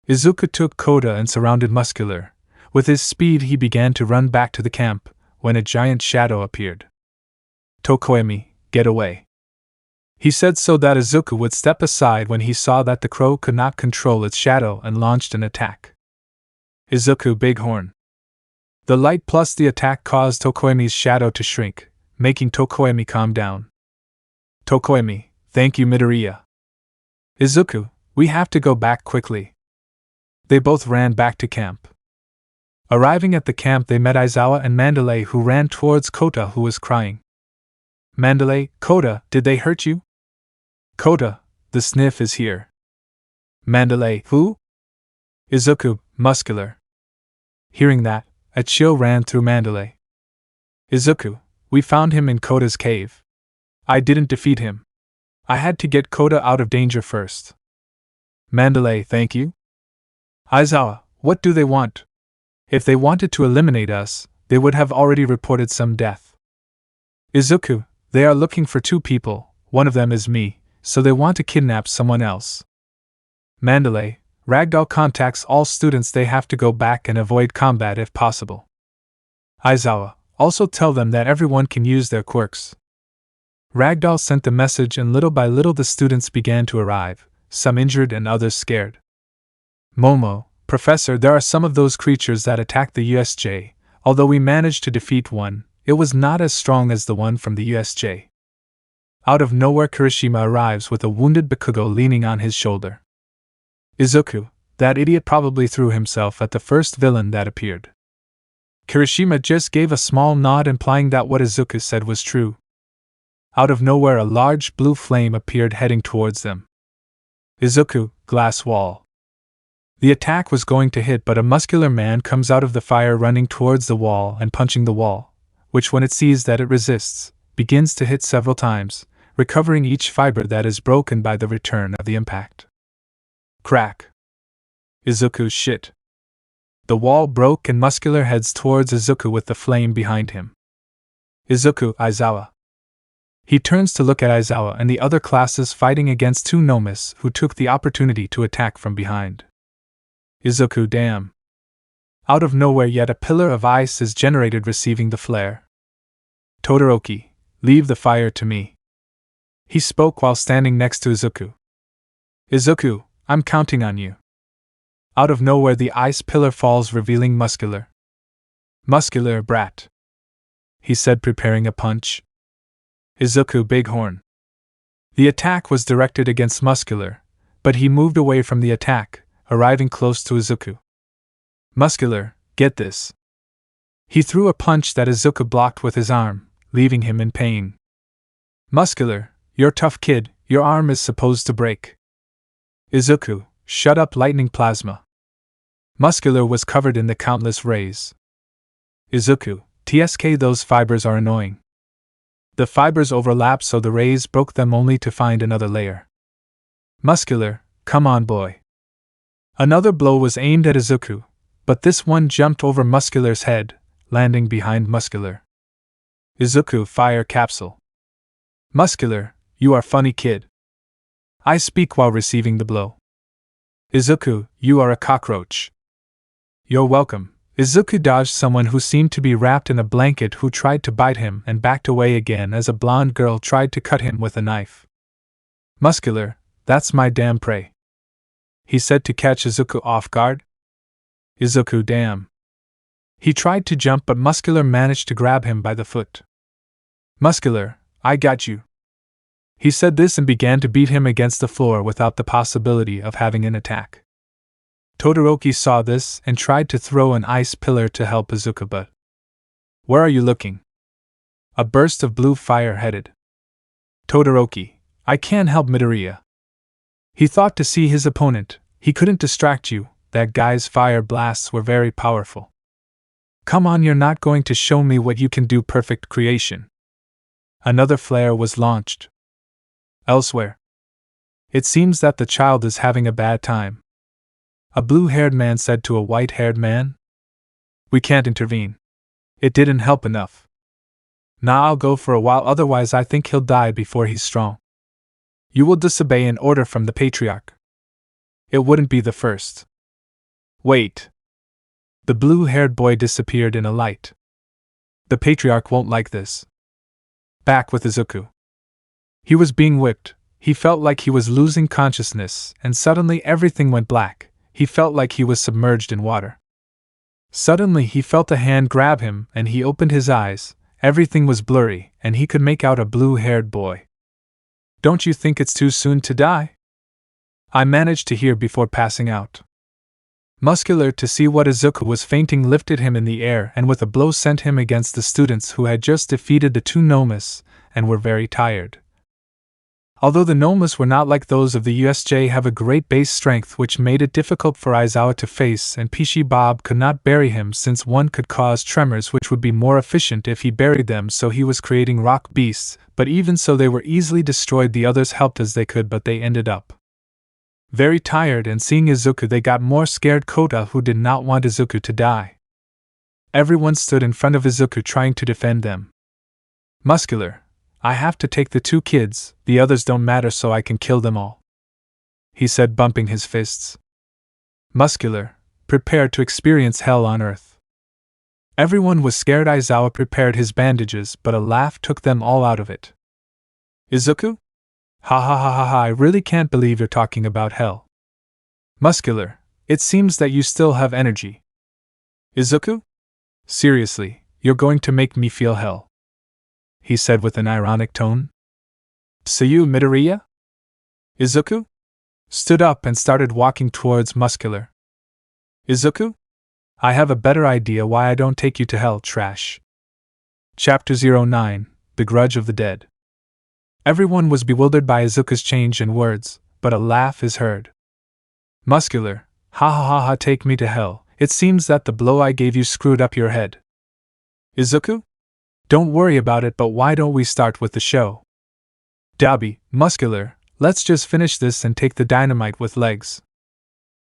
Izuku took Kota and surrounded Muscular. With his speed he began to run back to the camp, when a giant shadow appeared. Tokoemi, get away. He said so that Izuku would step aside when he saw that the crow could not control its shadow and launched an attack. Izuku, Bighorn. The light plus the attack caused Tokoemi's shadow to shrink, making Tokoemi calm down. Tokoemi, thank you, Midoriya. Izuku, we have to go back quickly. They both ran back to camp. Arriving at the camp they met Aizawa and Mandalay, who ran towards Kota, who was crying. Mandalay, Kota, did they hurt you? Kota, the sniff is here. Mandalay, who? Izuku, Muscular. Hearing that, a chill ran through Mandalay. Izuku, we found him in Kota's cave. I didn't defeat him. I had to get Kota out of danger first. Mandalay, thank you. Aizawa, what do they want? If they wanted to eliminate us, they would have already reported some death. Izuku, they are looking for 2 people, one of them is me, so they want to kidnap someone else. Mandalay, Ragdoll contacts all students, they have to go back and avoid combat if possible. Aizawa, also tell them that everyone can use their quirks. Ragdoll sent the message and little by little the students began to arrive, some injured and others scared. Momo, Professor, there are some of those creatures that attacked the USJ. Although we managed to defeat one, it was not as strong as the one from the USJ. Out of nowhere Kirishima arrives with a wounded Bakugo leaning on his shoulder. Izuku, that idiot probably threw himself at the first villain that appeared. Kirishima just gave a small nod implying that what Izuku said was true. Out of nowhere a large blue flame appeared heading towards them. Izuku, glass wall. The attack was going to hit, but a muscular man comes out of the fire running towards the wall and punching the wall, which when it sees that it resists, begins to hit several times, recovering each fiber that is broken by the return of the impact. Crack. Izuku, shit. The wall broke and Muscular heads towards Izuku with the flame behind him. Izuku, Aizawa. He turns to look at Aizawa and the other classes fighting against 2 Nomis who took the opportunity to attack from behind. Izuku, damn. Out of nowhere yet a pillar of ice is generated receiving the flare. Todoroki, leave the fire to me. He spoke while standing next to Izuku. Izuku, I'm counting on you. Out of nowhere the ice pillar falls, revealing Muscular. Muscular, brat, he said, preparing a punch. Izuku, Bighorn. The attack was directed against Muscular, but he moved away from the attack, arriving close to Izuku. Muscular, get this. He threw a punch that Izuku blocked with his arm, leaving him in pain. Muscular, you're tough kid, your arm is supposed to break. Izuku, shut up, lightning plasma. Muscular was covered in the countless rays. Izuku, TSK, those fibers are annoying. The fibers overlapped, so the rays broke them only to find another layer. Muscular, come on, boy. Another blow was aimed at Izuku, but this one jumped over Muscular's head, landing behind Muscular. Izuku, fire capsule. Muscular, you are funny kid. I speak while receiving the blow. Izuku, you are a cockroach. You're welcome. Izuku dodged someone who seemed to be wrapped in a blanket who tried to bite him and backed away again as a blonde girl tried to cut him with a knife. Muscular, that's my damn prey, he said to catch Izuku off guard. Izuku, damn. He tried to jump, but Muscular managed to grab him by the foot. Muscular, I got you. He said this and began to beat him against the floor without the possibility of having an attack. Todoroki saw this and tried to throw an ice pillar to help Izuku, but where are you looking? A burst of blue fire headed. Todoroki, I can't help Midoriya. He thought to see his opponent. He couldn't distract you. That guy's fire blasts were very powerful. Come on, you're not going to show me what you can do. Perfect creation. Another flare was launched. Elsewhere, it seems that the child is having a bad time. A blue-haired man said to a white-haired man. We can't intervene. It didn't help enough. Nah, I'll go for a while, otherwise I think he'll die before he's strong. You will disobey an order from the Patriarch. It wouldn't be the first. Wait. The blue-haired boy disappeared in a light. The Patriarch won't like this. Back with Izuku. He was being whipped. He felt like he was losing consciousness, and suddenly everything went black. He felt like he was submerged in water. Suddenly he felt a hand grab him, and he opened his eyes. Everything was blurry, and he could make out a blue-haired boy. Don't you think it's too soon to die? I managed to hear before passing out. Muscular, to see what Izuku was fainting, lifted him in the air and with a blow sent him against the students who had just defeated the two Nomas and were very tired. Although the Nomas were not like those of the USJ, have a great base strength which made it difficult for Aizawa to face, and Pishi Bob could not bury him since one could cause tremors which would be more efficient if he buried them, so he was creating rock beasts, but even so they were easily destroyed. The others helped as they could, but they ended up very tired, and seeing Izuku they got more scared. Kota, who did not want Izuku to die. Everyone stood in front of Izuku trying to defend them. Muscular, I have to take the two kids, the others don't matter, so I can kill them all, he said, bumping his fists. Muscular, prepare to experience hell on earth. Everyone was scared. Aizawa prepared his bandages, but a laugh took them all out of it. Izuku? Ha ha ha ha ha, I really can't believe you're talking about hell. Muscular, it seems that you still have energy. Izuku? Seriously, you're going to make me feel hell, he said with an ironic tone. So you, Midoriya? Izuku stood up and started walking towards Muscular. Izuku? I have a better idea why I don't take you to hell, trash. Chapter 09, The Grudge of the Dead. Everyone was bewildered by Izuku's change in words, but a laugh is heard. Muscular, ha ha ha ha, take me to hell. It seems that the blow I gave you screwed up your head. Izuku? Don't worry about it, but why don't we start with the show? Dabi, Muscular, let's just finish this and take the dynamite with legs.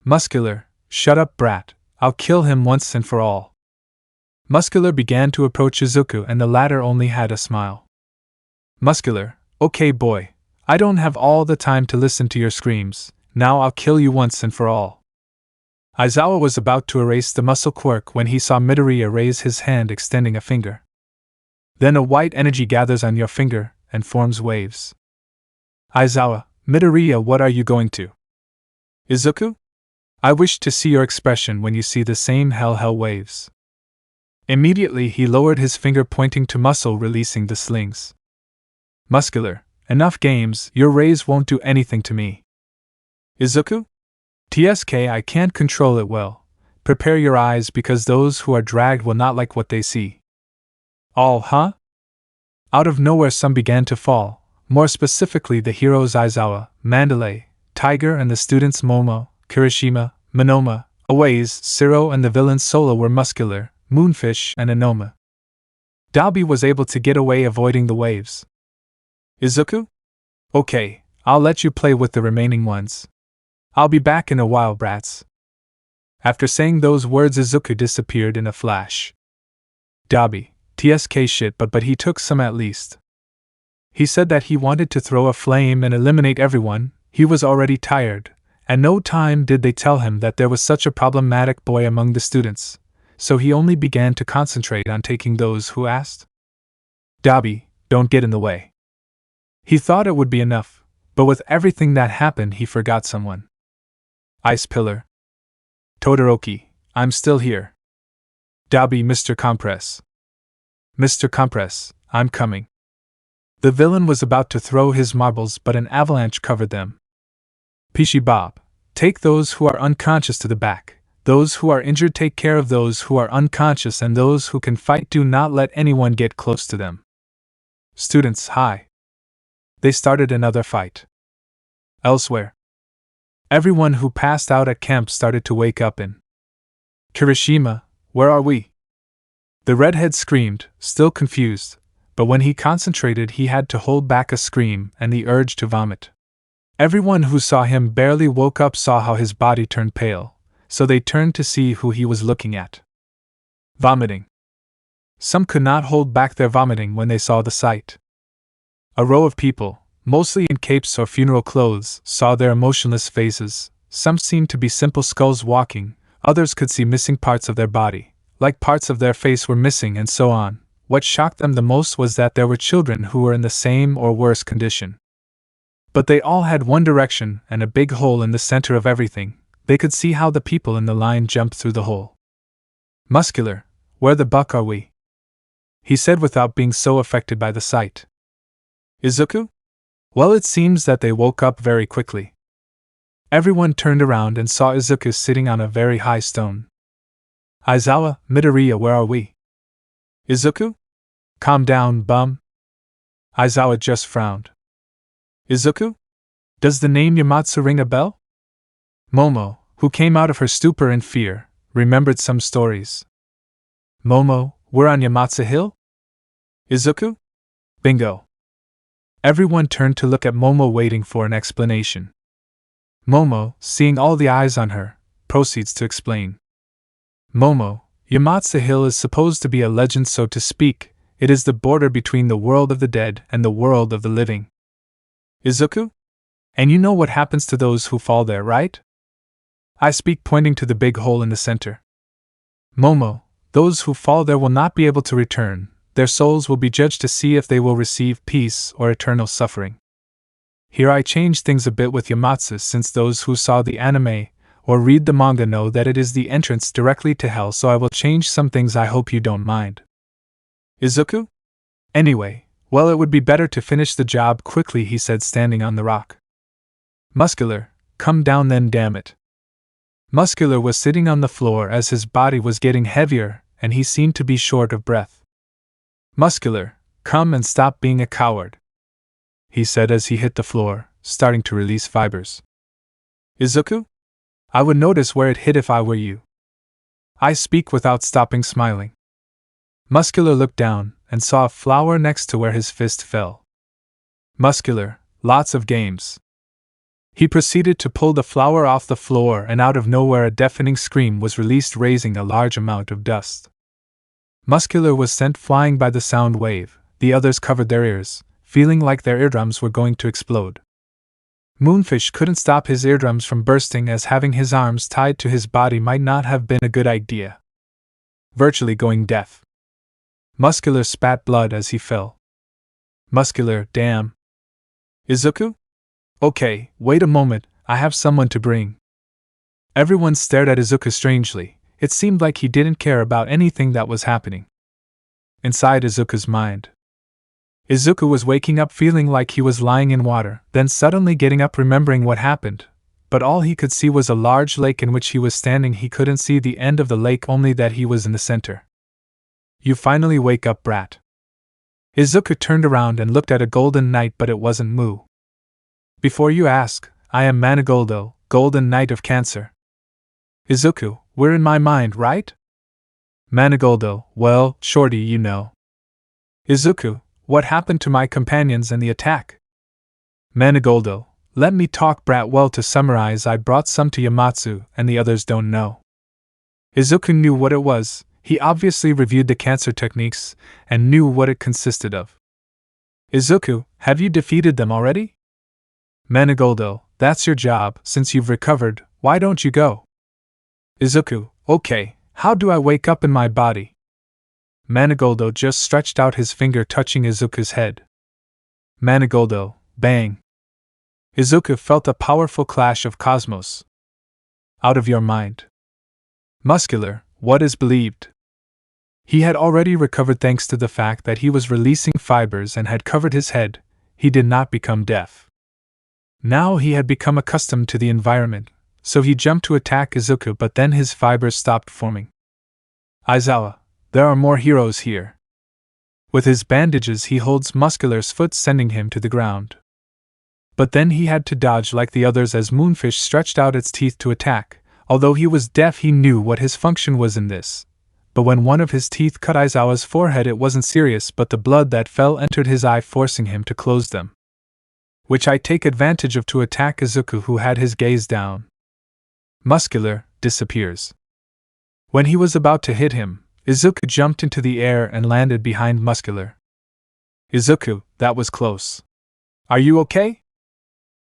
Muscular, shut up, brat, I'll kill him once and for all. Muscular began to approach Izuku, and the latter only had a smile. Muscular, okay boy, I don't have all the time to listen to your screams, now I'll kill you once and for all. Aizawa was about to erase the muscle quirk when he saw Midoriya raise his hand, extending a finger. Then a white energy gathers on your finger and forms waves. Aizawa, Midoriya, what are you going to Izuku? I wish to see your expression when you see the same hell waves. Immediately he lowered his finger pointing to muscle releasing the slings. Muscular, enough games, your rays won't do anything to me. Izuku? TSK I can't control it well. Prepare your eyes because those who are dragged will not like what they see. All, huh? Out of nowhere some began to fall, more specifically the heroes Aizawa, Mandalay, Tiger and the students Momo, Kirishima, Monoma, Aways, Siro and the villains Solo were muscular, Moonfish and Anoma. Dabi was able to get away avoiding the waves. Izuku? Okay, I'll let you play with the remaining ones. I'll be back in a while, brats. After saying those words Izuku disappeared in a flash. Dabi, TSK shit but he took some at least. He said that he wanted to throw a flame and eliminate everyone, he was already tired, and no time did they tell him that there was such a problematic boy among the students, so he only began to concentrate on taking those who asked. Dabi, don't get in the way. He thought it would be enough, but with everything that happened he forgot someone. Ice Pillar. Todoroki, I'm still here. Dabi, Mr. Compress. Mr. Compress, I'm coming. The villain was about to throw his marbles but an avalanche covered them. Pishi Bob, take those who are unconscious to the back. Those who are injured take care of those who are unconscious and those who can fight do not let anyone get close to them. Students, hi. They started another fight. Elsewhere. Everyone who passed out at camp started to wake up in. Kirishima, where are we? The redhead screamed, still confused, but when he concentrated he had to hold back a scream and the urge to vomit. Everyone who saw him barely woke up saw how his body turned pale, so they turned to see who he was looking at. Vomiting. Some could not hold back their vomiting when they saw the sight. A row of people, mostly in capes or funeral clothes, saw their emotionless faces. Some seemed to be simple skulls walking, others could see missing parts of their body, like parts of their face were missing and so on. What shocked them the most was that there were children who were in the same or worse condition. But they all had one direction and a big hole in the center of everything. They could see how the people in the line jumped through the hole. Muscular, where the buck are we? He said without being so affected by the sight. Izuku? Well, it seems that they woke up very quickly. Everyone turned around and saw Izuku sitting on a very high stone. Aizawa, Midoriya, where are we? Izuku? Calm down, bum. Aizawa just frowned. Izuku? Does the name Yamatsu ring a bell? Momo, who came out of her stupor in fear, remembered some stories. Momo, we're on Yamatsu Hill? Izuku? Bingo. Everyone turned to look at Momo waiting for an explanation. Momo, seeing all the eyes on her, proceeds to explain. Momo, Yamatsu Hill is supposed to be a legend, so to speak. It is the border between the world of the dead and the world of the living. Izuku? And you know what happens to those who fall there, right? I speak, pointing to the big hole in the center. Momo, those who fall there will not be able to return. Their souls will be judged to see if they will receive peace or eternal suffering. Here I change things a bit with Yamatsu, since those who saw the anime or read the manga know that it is the entrance directly to hell, so I will change some things. I hope you don't mind. Izuku? Anyway, well, it would be better to finish the job quickly, he said, standing on the rock. Muscular, come down then, damn it. Muscular was sitting on the floor as his body was getting heavier and he seemed to be short of breath. Muscular, come and stop being a coward, he said as he hit the floor, starting to release fibers. Izuku? I would notice where it hit if I were you. I speak without stopping smiling. Muscular looked down and saw a flower next to where his fist fell. Muscular, lots of games. He proceeded to pull the flower off the floor, and out of nowhere a deafening scream was released, raising a large amount of dust. Muscular was sent flying by the sound wave. The others covered their ears, feeling like their eardrums were going to explode. Moonfish couldn't stop his eardrums from bursting, as having his arms tied to his body might not have been a good idea. Virtually going deaf. Muscular spat blood as he fell. Muscular, damn. Izuku? Okay, wait a moment, I have someone to bring. Everyone stared at Izuku strangely. It seemed like he didn't care about anything that was happening. Inside Izuku's mind, Izuku was waking up feeling like he was lying in water, then suddenly getting up remembering what happened. But all he could see was a large lake in which he was standing. He couldn't see the end of the lake, only that he was in the center. You finally wake up, brat. Izuku turned around and looked at a golden knight, but it wasn't Mu. Before you ask, I am Manigoldo, Golden Knight of Cancer. Izuku, we're in my mind, right? Manigoldo, well, shorty, you know. Izuku, what happened to my companions and the attack? Manigoldo, let me talk, brat. Well, to summarize, I brought some to Yamatsu, and the others don't know. Izuku knew what it was. He obviously reviewed the cancer techniques, and knew what it consisted of. Izuku, have you defeated them already? Manigoldo, that's your job. Since you've recovered, why don't you go? Izuku, okay, how do I wake up in my body? Manigoldo just stretched out his finger, touching Izuku's head. Manigoldo, bang. Izuku felt a powerful clash of cosmos. Out of your mind. Muscular, what is believed? He had already recovered thanks to the fact that he was releasing fibers and had covered his head. He did not become deaf. Now he had become accustomed to the environment, so he jumped to attack Izuku, but then his fibers stopped forming. Aizawa, there are more heroes here. With his bandages he holds Muscular's foot, sending him to the ground. But then he had to dodge like the others as Moonfish stretched out its teeth to attack. Although he was deaf, he knew what his function was in this. But when one of his teeth cut Aizawa's forehead, it wasn't serious, but the blood that fell entered his eye, forcing him to close them. Which I take advantage of to attack Izuku, who had his gaze down. Muscular disappears. When he was about to hit him, Izuku jumped into the air and landed behind Muscular. Izuku, that was close. Are you okay?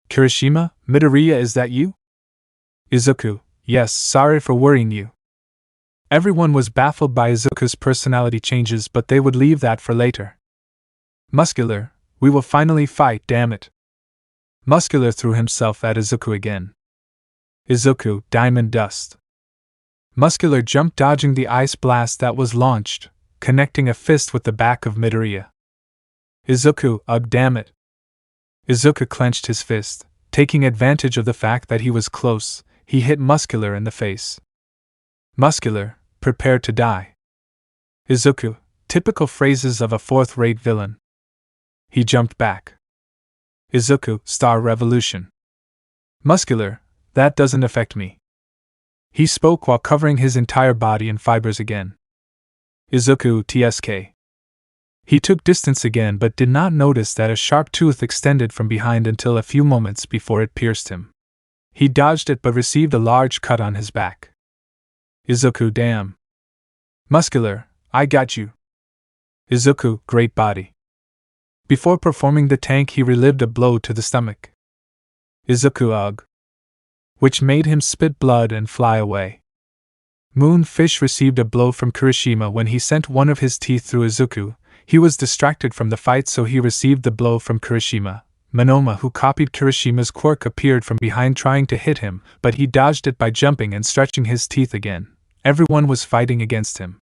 Kirishima, Midoriya, is that you? Izuku, yes, sorry for worrying you. Everyone was baffled by Izuku's personality changes, but they would leave that for later. Muscular, we will finally fight, damn it. Muscular threw himself at Izuku again. Izuku, diamond dust. Muscular jumped, dodging the ice blast that was launched, connecting a fist with the back of Midoriya. Izuku, ugh, damn it. Izuku clenched his fist, taking advantage of the fact that he was close. He hit Muscular in the face. Muscular, prepare to die. Izuku, typical phrases of a fourth-rate villain. He jumped back. Izuku, Star Revolution. Muscular, that doesn't affect me. He spoke while covering his entire body in fibers again. Izuku, TSK. He took distance again, but did not notice that a sharp tooth extended from behind until a few moments before it pierced him. He dodged it but received a large cut on his back. Izuku, damn. Muscular, I got you. Izuku, great body. Before performing the tank, he relived a blow to the stomach. Izuku, ugh. Which made him spit blood and fly away. Moonfish received a blow from Kirishima when he sent one of his teeth through Izuku. He was distracted from the fight, so he received the blow from Kirishima. Monoma, who copied Kirishima's quirk, appeared from behind trying to hit him, but he dodged it by jumping and stretching his teeth again. Everyone was fighting against him.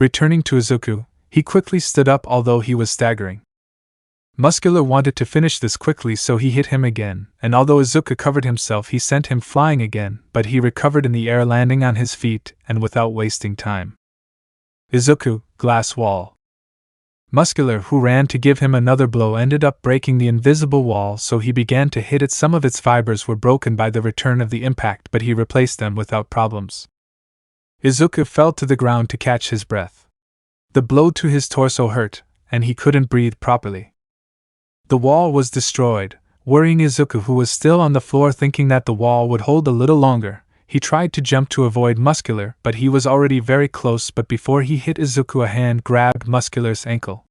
Returning to Izuku, he quickly stood up although he was staggering. Muscular wanted to finish this quickly, so he hit him again, and although Izuku covered himself, he sent him flying again, but he recovered in the air, landing on his feet, and without wasting time. Izuku, glass wall. Muscular, who ran to give him another blow, ended up breaking the invisible wall, so he began to hit it. Some of its fibers were broken by the return of the impact, but he replaced them without problems. Izuku fell to the ground to catch his breath. The blow to his torso hurt, and he couldn't breathe properly. The wall was destroyed, worrying Izuku, who was still on the floor, thinking that the wall would hold a little longer. He tried to jump to avoid Muscular, but he was already very close. But before he hit Izuku, a hand grabbed Muscular's ankle.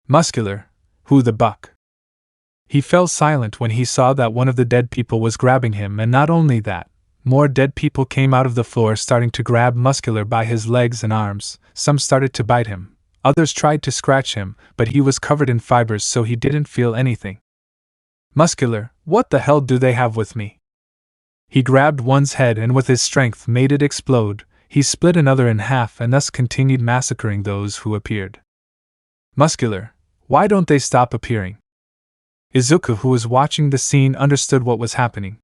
Muscular, who the buck? He fell silent when he saw that one of the dead people was grabbing him, and not only that, more dead people came out of the floor, starting to grab Muscular by his legs and arms. Some started to bite him, others tried to scratch him, but he was covered in fibers, so he didn't feel anything. Muscular, what the hell do they have with me? He grabbed one's head and with his strength made it explode. He split another in half and thus continued massacring those who appeared. Muscular, why don't they stop appearing? Izuku, who was watching the scene, understood what was happening.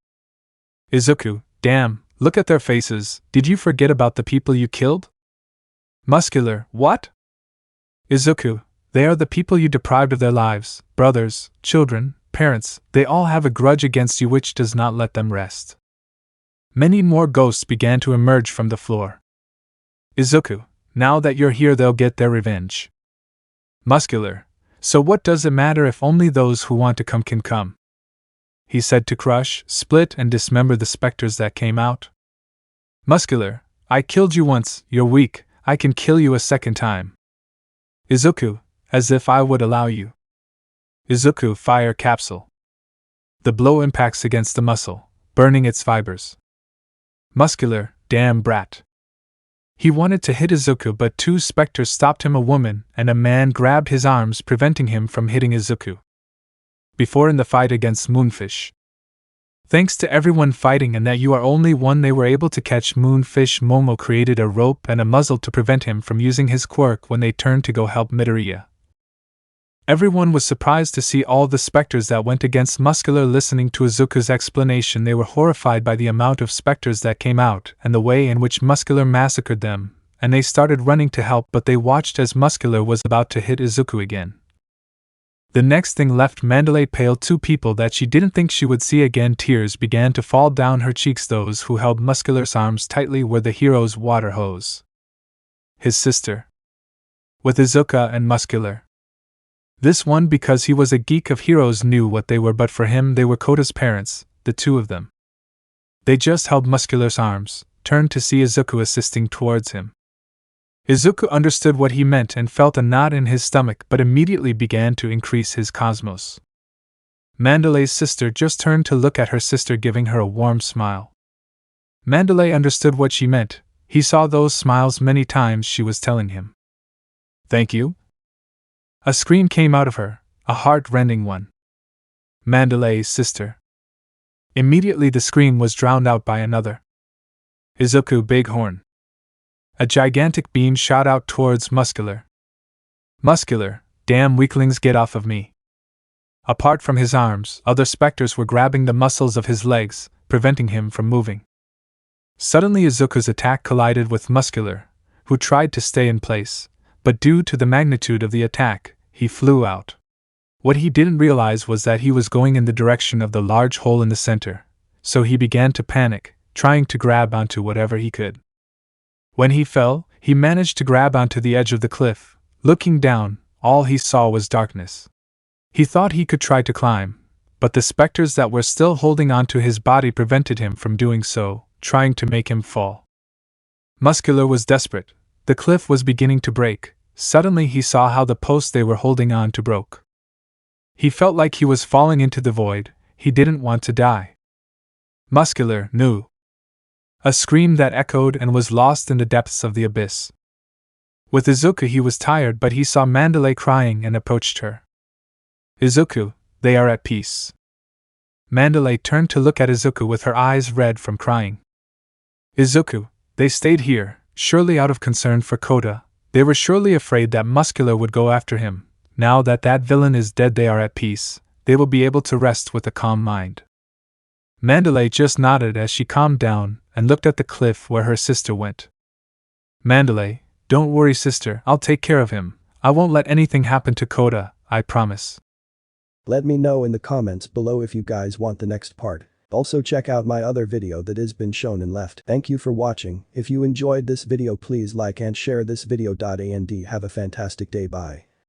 Izuku, damn, look at their faces, did you forget about the people you killed? Muscular, what? Izuku, they are the people you deprived of their lives, brothers, children, parents, they all have a grudge against you which does not let them rest. Many more ghosts began to emerge from the floor. Izuku, now that you're here they'll get their revenge. Muscular, so what does it matter if only those who want to come can come? He said to crush, split and dismember the specters that came out. Muscular, I killed you once, you're weak, I can kill you a second time. Izuku, as if I would allow you. Izuku, fire capsule. The blow impacts against the muscle, burning its fibers. Muscular, damn brat. He wanted to hit Izuku but two specters stopped him. A woman and a man grabbed his arms, preventing him from hitting Izuku. Before in the fight against Moonfish. Thanks to everyone fighting and that you are only one, they were able to catch Moonfish. Momo created a rope and a muzzle to prevent him from using his quirk when they turned to go help Midoriya. Everyone was surprised to see all the specters that went against Muscular. Listening to Izuku's explanation, they were horrified by the amount of specters that came out and the way in which Muscular massacred them, and they started running to help, but they watched as Muscular was about to hit Izuku again. The next thing left Mandalay pale, two people that she didn't think she would see again. Tears began to fall down her cheeks. Those who held Muscular's arms tightly were the hero's water hose. His sister. With Izuku and Muscular. This one, because he was a geek of heroes, knew what they were, but for him they were Kota's parents, the two of them. They just held Muscular's arms, turned to see Izuku assisting towards him. Izuku understood what he meant and felt a knot in his stomach, but immediately began to increase his cosmos. Mandalay's sister just turned to look at her sister, giving her a warm smile. Mandalay understood what she meant. He saw those smiles many times she was telling him. Thank you? A scream came out of her, a heart-rending one. Mandalay's sister. Immediately the scream was drowned out by another. Izuku Bighorn. A gigantic beam shot out towards Muscular. Muscular, damn weaklings, get off of me. Apart from his arms, other specters were grabbing the muscles of his legs, preventing him from moving. Suddenly Izuku's attack collided with Muscular, who tried to stay in place, but due to the magnitude of the attack, he flew out. What he didn't realize was that he was going in the direction of the large hole in the center, so he began to panic, trying to grab onto whatever he could. When he fell, he managed to grab onto the edge of the cliff. Looking down, all he saw was darkness. He thought he could try to climb, but the specters that were still holding onto his body prevented him from doing so, trying to make him fall. Muscular was desperate. The cliff was beginning to break. Suddenly he saw how the post they were holding on to broke. He felt like he was falling into the void. He didn't want to die. Muscular knew. A scream that echoed and was lost in the depths of the abyss. With Izuku he was tired, but he saw Mandalay crying and approached her. Izuku, they are at peace. Mandalay turned to look at Izuku with her eyes red from crying. Izuku, they stayed here. Surely out of concern for Kota, they were surely afraid that Muscular would go after him. Now that that villain is dead, they are at peace. They will be able to rest with a calm mind. Mandalay just nodded as she calmed down and looked at the cliff where her sister went. Mandalay, don't worry sister, I'll take care of him. I won't let anything happen to Kota, I promise. Let me know in the comments below if you guys want the next part. Also check out my other video that has been shown and left. Thank you for watching. If you enjoyed this video, please like and share this video. And have a fantastic day. Bye.